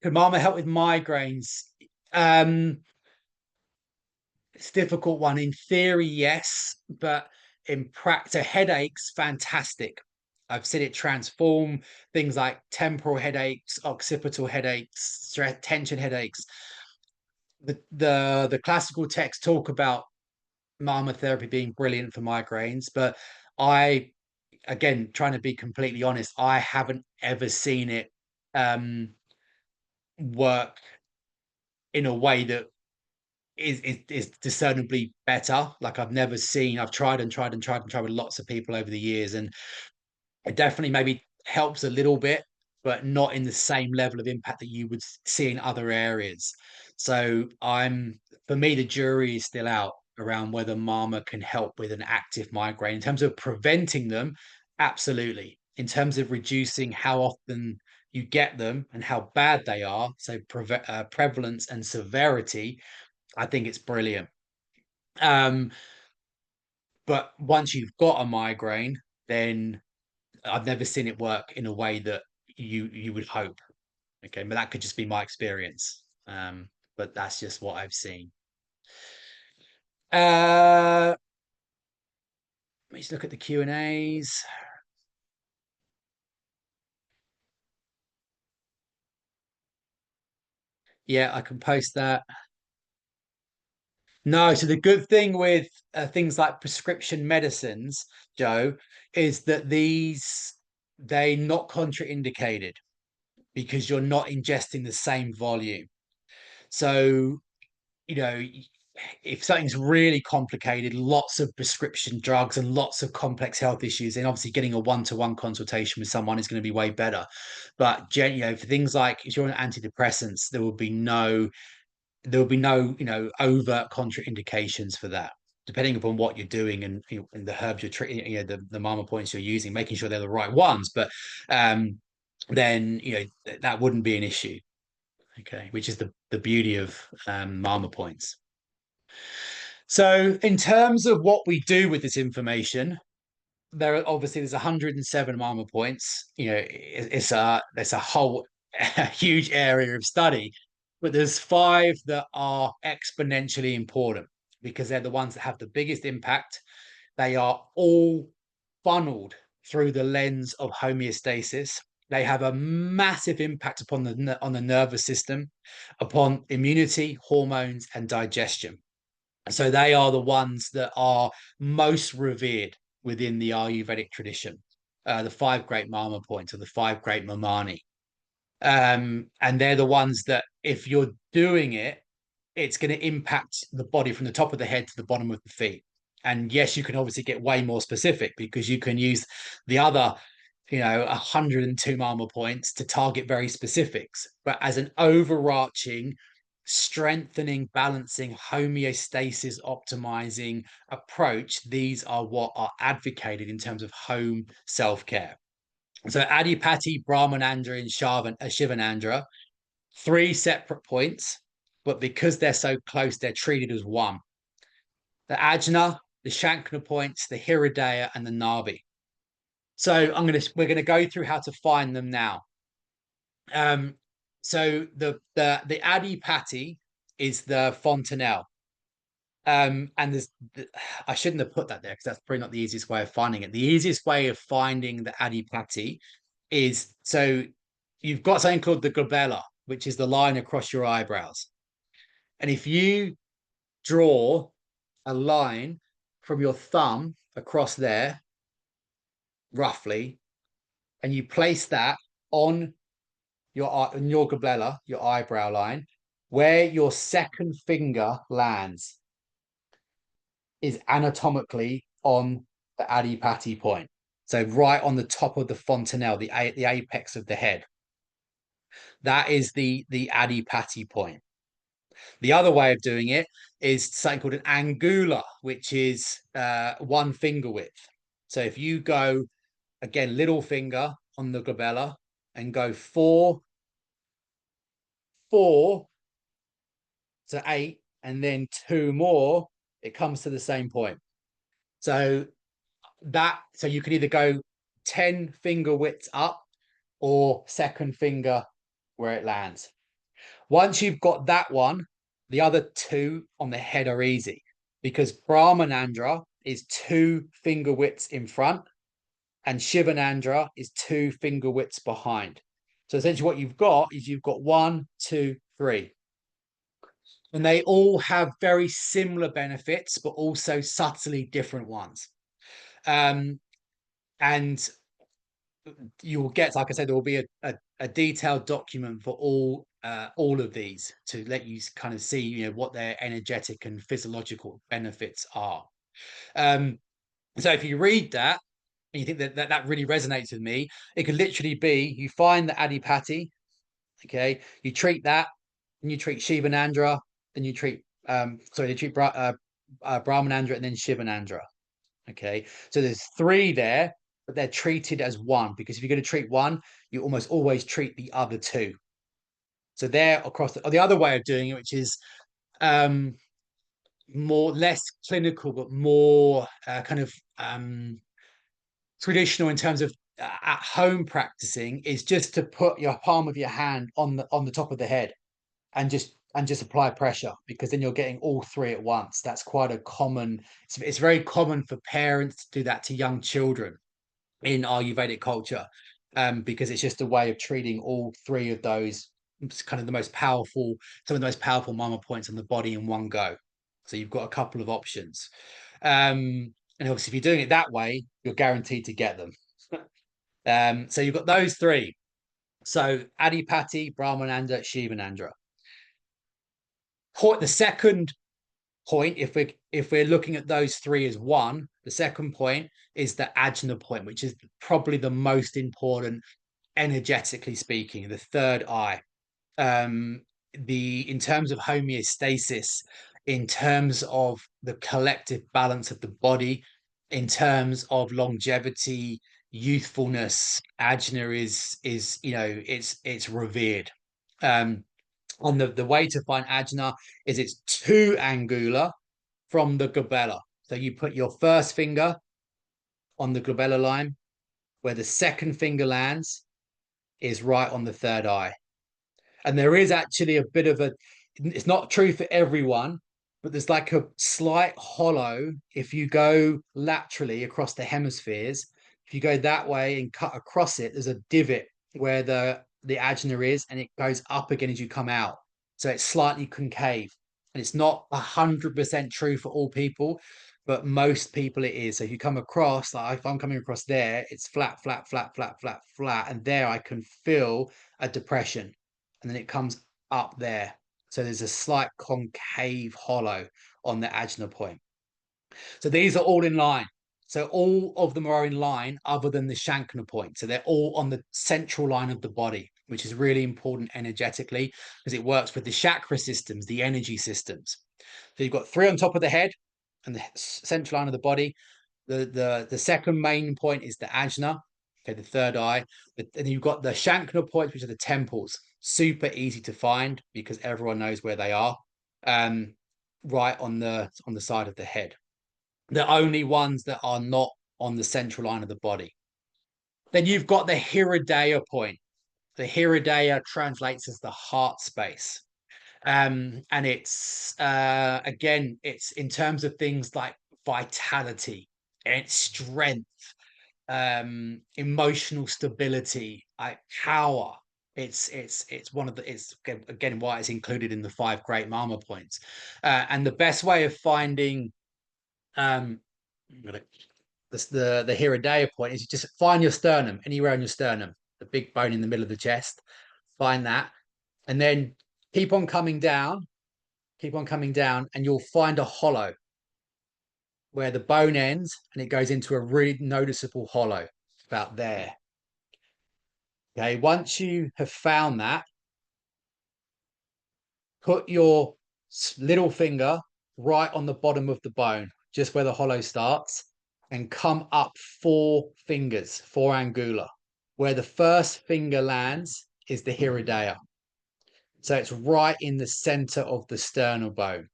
Could Marma help with migraines? Um, it's a difficult one. In theory, yes, but in practice, headaches, fantastic. I've seen it transform things like temporal headaches, occipital headaches, stress, tension headaches. The classical texts talk about Marma therapy being brilliant for migraines, but I, again, trying to be completely honest, I haven't ever seen it um work in a way that is discernibly better. Like I've tried and tried and tried and tried with lots of people over the years, and it definitely maybe helps a little bit, but not in the same level of impact that you would see in other areas. So for me, the jury is still out around whether Marma can help with an active migraine. In terms of preventing them, absolutely. In terms of reducing how often you get them and how bad they are, so prevalence and severity, I think it's brilliant. Um, but once you've got a migraine, then I've never seen it work in a way that you would hope. Okay, but that could just be my experience. But that's just what I've seen. Let me just look at the Q&As. Yeah, I can post that. No, so the good thing with things like prescription medicines, Joe, is that they're not contraindicated because you're not ingesting the same volume. So, you know, if something's really complicated, lots of prescription drugs and lots of complex health issues, then obviously getting a one-to-one consultation with someone is going to be way better. But for things like if you're on antidepressants, there will be no overt contraindications for that. Depending upon what you're doing and the herbs you're treating, the Marma points you're using, making sure they're the right ones. But um, then that wouldn't be an issue. Okay, which is the beauty of Marma points. So, in terms of what we do with this information, there's 107 Marma points. It's a whole a huge area of study, but there's five that are exponentially important because they're the ones that have the biggest impact. They are all funneled through the lens of homeostasis. They have a massive impact upon the nervous system, upon immunity, hormones, and digestion. So they are the ones that are most revered within the Ayurvedic tradition. The five great Marma points, or the five great Mamani. And they're the ones that, if you're doing it, it's going to impact the body from the top of the head to the bottom of the feet. And yes, you can obviously get way more specific because you can use the other 102 Marma points to target very specifics. But as an overarching, strengthening, balancing, homeostasis optimizing approach, these are what are advocated in terms of home self-care. So Adipati, Brahmanandra, and Shivanandra, three separate points, but because they're so close, they're treated as one. The Ajna, the Shankna points, the Hiridaya, and the Nabi. So we're gonna go through how to find them now. Um, so the Adipati is the fontanelle. And I shouldn't have put that there because that's probably not the easiest way of finding it. The easiest way of finding the adipati is, so you've got something called the glabella, which is the line across your eyebrows. And if you draw a line from your thumb across there, roughly, and you place that on your glabella, your eyebrow line, where your second finger lands is anatomically on the adipati point. So right on the top of the fontanelle, the apex of the head. That is the adipati point. The other way of doing it is something called an angula, which is one finger width. So if you go, again, little finger on the glabella and go four to eight, and then two more, it comes to the same point. So so you can either go 10 finger widths up or second finger where it lands. Once you've got that one, the other two on the head are easy because Brahmanandra is two finger widths in front and Shivanandra is two finger widths behind. So essentially what you've got is you've got one, two, three. And they all have very similar benefits, but also subtly different ones. Um, and you'll get, like I said, there will be a detailed document for all of these to let you kind of see, what their energetic and physiological benefits are. So if you read that and you think that really resonates with me, it could literally be you find the adipati, okay, you treat that, and you treat Shivanandra, then you treat you treat Brahmanandra and then Shivanandra. Okay, so there's three there, but they're treated as one because if you're going to treat one, you almost always treat the other two. So they're across the other way of doing it, which is um, less clinical, but more kind of traditional in terms of at home practicing, is just to put your palm of your hand on the top of the head and just apply pressure because then you're getting all three at once. That's quite a common. It's very common for parents to do that to young children in Ayurvedic culture, because it's just a way of treating all three of those kind of some of the most powerful Marma points on the body in one go. So you've got a couple of options. And obviously, if you're doing it that way, you're guaranteed to get them. So you've got those three. So Adipati, Brahmananda, Shivanandra. The second point, if we're looking at those three as one, the second point is the ajna point, which is probably the most important energetically speaking, the third eye. In terms of homeostasis, in terms of the collective balance of the body, in terms of longevity, youthfulness, ajna is it's revered. On the way to find ajna is it's two angula from the glabella. So you put your first finger on the glabella line, where the second finger lands is right on the third eye. And there is actually a bit of it's not true for everyone, but there's like a slight hollow if you go laterally across the hemispheres. If you go that way and cut across it, there's a divot where the ajna is, and it goes up again as you come out. So it's slightly concave. And it's not 100% true for all people, but most people it is. So if you come across, like if I'm coming across there, it's flat, flat, flat, flat, flat, flat. And there I can feel a depression. And then it comes up there. So there's a slight concave hollow on the ajna point. So these are all in line. So all of them are in line other than the Shankna point. So they're all on the central line of the body, which is really important energetically because it works with the chakra systems, the energy systems. So you've got three on top of the head and the central line of the body. The second main point is the ajna, okay, the third eye. And you've got the Shankna points, which are the temples. Super easy to find because everyone knows where they are. Right on the side of the head. The only ones that are not on the central line of the body. Then you've got the Hridaya point. The Hridaya translates as the heart space. And it's again, it's in terms of things like vitality and strength, emotional stability, like power. It's one of the, it's again why it's included in the five great Marma points. And the best way of finding um I'm gonna, the Hiradea point is you just find your sternum, anywhere on your sternum, the big bone in the middle of the chest. Find that, and then keep on coming down, keep on coming down, and you'll find a hollow where the bone ends, and it goes into a really noticeable hollow about there. Okay, once you have found that, put your little finger right on the bottom of the bone, just where the hollow starts, and come up 4 fingers, 4 angular. Where the first finger lands is the Hiradea. So it's right in the center of the sternal bone.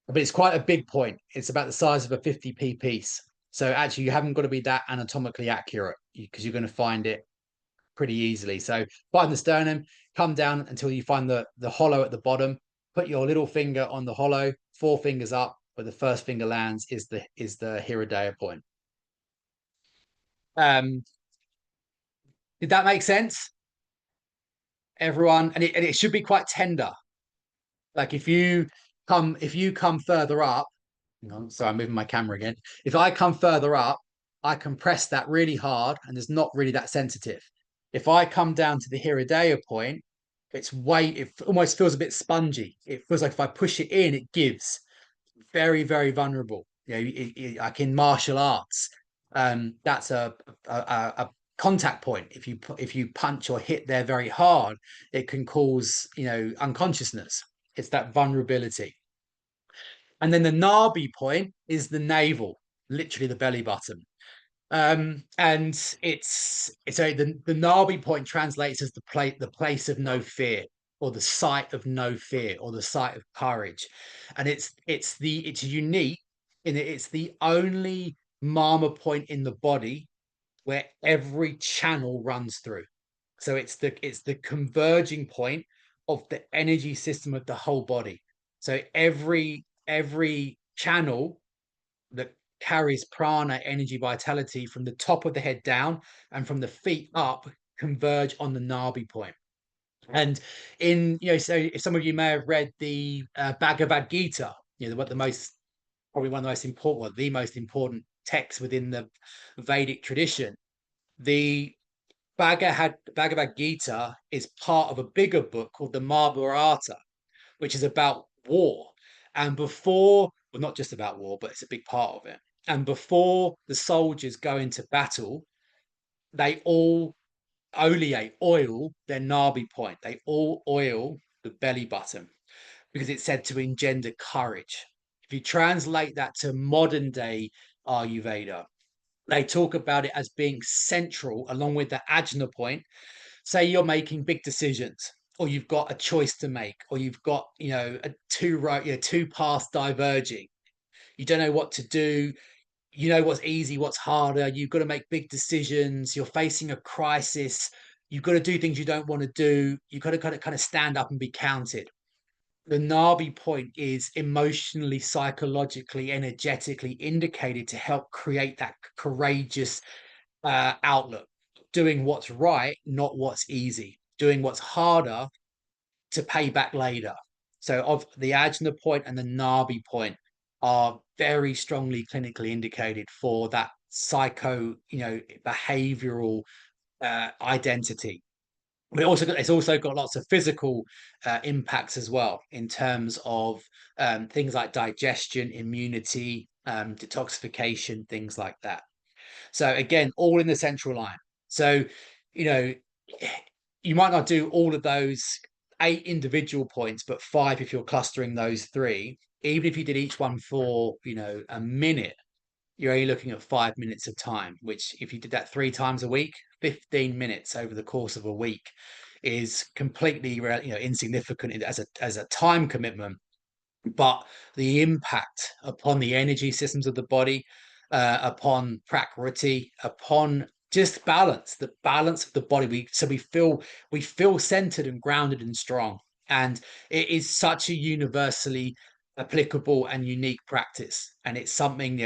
But it's quite a big point. It's about the size of a 50p piece. So actually, you haven't got to be that anatomically accurate because you're going to find it pretty easily. So find the sternum, come down until you find the hollow at the bottom. Put your little finger on the hollow, 4 fingers up, where the first finger lands is the Hiradea point. Um, did that make sense, everyone? And it should be quite tender. Like if you come further up, hang on, sorry, I'm moving my camera again. If I come further up, I can press that really hard and it's not really that sensitive. If I come down to the Hiradea point, it almost feels a bit spongy. It feels like if I push it in, it gives. Very, very vulnerable. Like in martial arts, that's a contact point. If you punch or hit there very hard, it can cause unconsciousness. It's that vulnerability. And then the Nabi point is the navel, literally the belly button. And so the Nabi point translates as the place of no fear, or the site of no fear, or the site of courage. And it's unique in that it's the only Marma point in the body where every channel runs through. So it's the converging point of the energy system of the whole body. So every channel that carries prana, energy, vitality, from the top of the head down and from the feet up converge on the Nabi point. And so if some of you may have read the Bhagavad Gita, what the most probably one of the most important, well, the most important text within the Vedic tradition. The Bhagavad Gita is part of a bigger book called the Mahabharata, which is about war. And well, not just about war, but it's a big part of it. And before the soldiers go into battle, they all oil their Nabi point. They all oil the belly button because it's said to engender courage. If you translate that to modern day Ayurveda, they talk about it as being central along with the ajna point. Say you're making big decisions, or you've got a choice to make, or you've got two paths diverging. You don't know what to do. You know what's easy, what's harder. You've got to make big decisions. You're facing a crisis. You've got to do things you don't want to do. You've got to kind of stand up and be counted. The Nabi point is emotionally, psychologically, energetically indicated to help create that courageous outlook, doing what's right, not what's easy, doing what's harder to pay back later. So, of the Ajna point and the Nabi point are very strongly clinically indicated for that behavioral identity. But it's also got lots of physical impacts as well in terms of things like digestion, immunity, detoxification, things like that. So again, all in the central line. So, you know, you might not do all of those 8 individual points, but 5 if you're clustering those 3. Even if you did each one for, a minute, you're only looking at 5 minutes of time, which if you did that 3 times a week, 15 minutes over the course of a week is completely, insignificant as a time commitment, but the impact upon the energy systems of the body, upon prakriti, upon just balance, the balance of the body. We feel centered and grounded and strong. And it is such a universally applicable and unique practice. And it's something,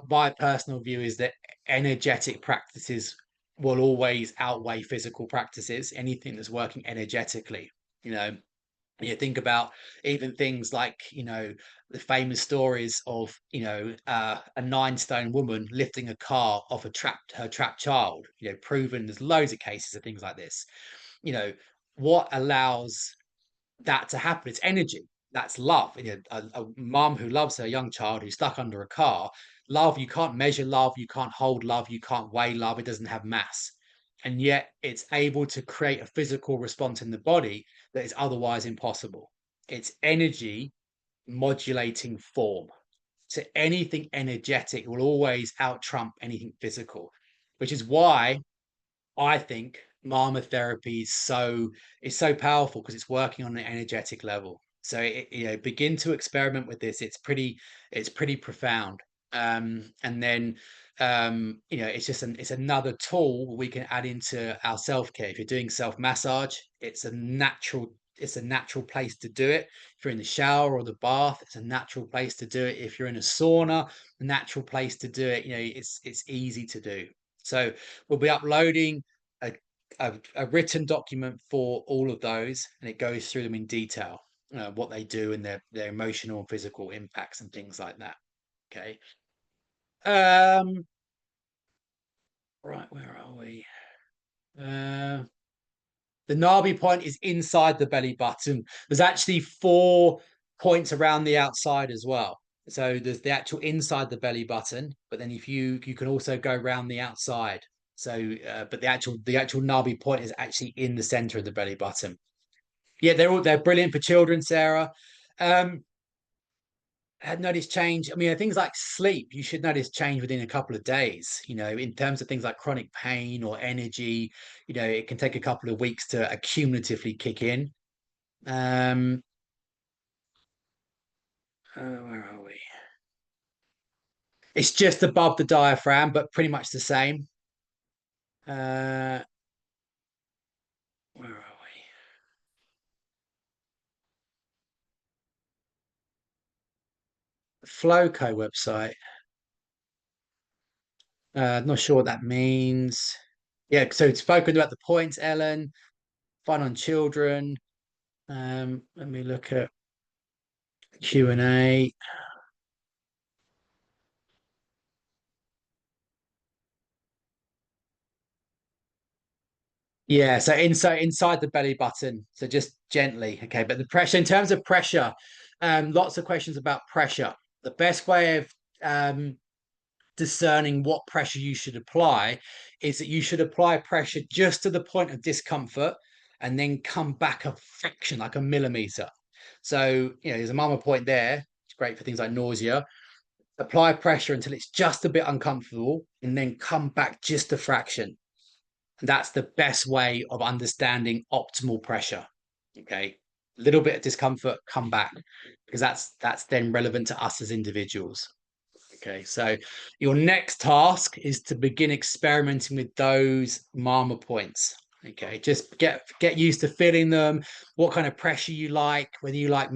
my personal view is that energetic practices will always outweigh physical practices. Anything that's working energetically, you know, you think about even things like, the famous stories of, a 9 stone woman lifting a car off her trapped child, proven there's loads of cases of things like this. you know what allows that to happen? It's energy. That's love. A mom who loves her young child who's stuck under a car. Love, you can't measure love, you can't hold love, you can't weigh love, it doesn't have mass. And yet it's able to create a physical response in the body that is otherwise impossible. It's energy modulating form. So anything energetic will always out trump anything physical, which is why I think Marma therapy is so powerful, because it's working on an energetic level. So begin to experiment with this. It's pretty profound. And then it's another tool we can add into our self care. If you're doing self massage, it's a natural place to do it. If you're in the shower or the bath, it's a natural place to do it. If you're in a sauna, a natural place to do it. It's easy to do. So we'll be uploading a, a written document for all of those, and it goes through them in detail, what they do and their emotional and physical impacts and things like that. Okay. Um, right, where are we? Uh, the Nabi point is inside the belly button. There's actually 4 points around the outside as well. So there's the actual inside the belly button, but then if you can also go around the outside. So, but the actual Nabi point is actually in the center of the belly button. Yeah, they're brilliant for children, Sarah. Um, had noticed change. I mean, things like sleep, you should notice change within a couple of days. In terms of things like chronic pain or energy, it can take a couple of weeks to accumulatively kick in. Um, where are we? It's just above the diaphragm, but pretty much the same. Uh, where are we? The Flowco website. Not sure what that means. Yeah, so it's spoken about the points, Ellen. Fun on children. Let me look at Q&A. Yeah, so inside the belly button. So just gently, okay. But the pressure, in terms of pressure, lots of questions about pressure. The best way of discerning what pressure you should apply is that you should apply pressure just to the point of discomfort and then come back a fraction, like a millimeter. So, there's a Marma point there. It's great for things like nausea. Apply pressure until it's just a bit uncomfortable and then come back just a fraction. That's the best way of understanding optimal pressure. Okay. A little bit of discomfort, come back, because that's then relevant to us as individuals. Okay, so your next task is to begin experimenting with those Marma points. Okay, just get used to feeling them, what kind of pressure you like, whether you like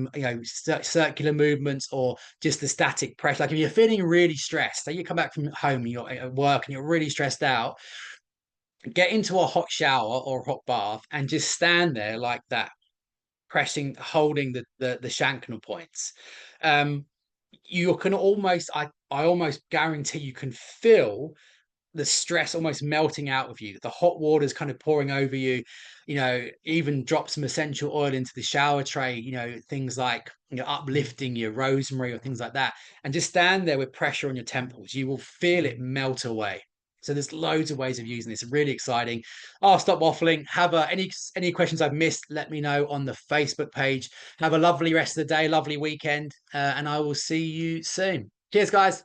circular movements or just the static pressure. Like if you're feeling really stressed, say you come back from home, you're at work and you're really stressed out, get into a hot shower or a hot bath and just stand there like that, pressing, holding the Shankna points. Um, you can almost, I almost guarantee you can feel the stress almost melting out of you. The hot water is kind of pouring over you. Even drop some essential oil into the shower tray. Things like uplifting your rosemary or things like that, and just stand there with pressure on your temples. You will feel it melt away. So there's loads of ways of using this. Really exciting. I'll stop waffling. Have any questions I've missed? Let me know on the Facebook page. Have a lovely rest of the day, lovely weekend, and I will see you soon. Cheers, guys.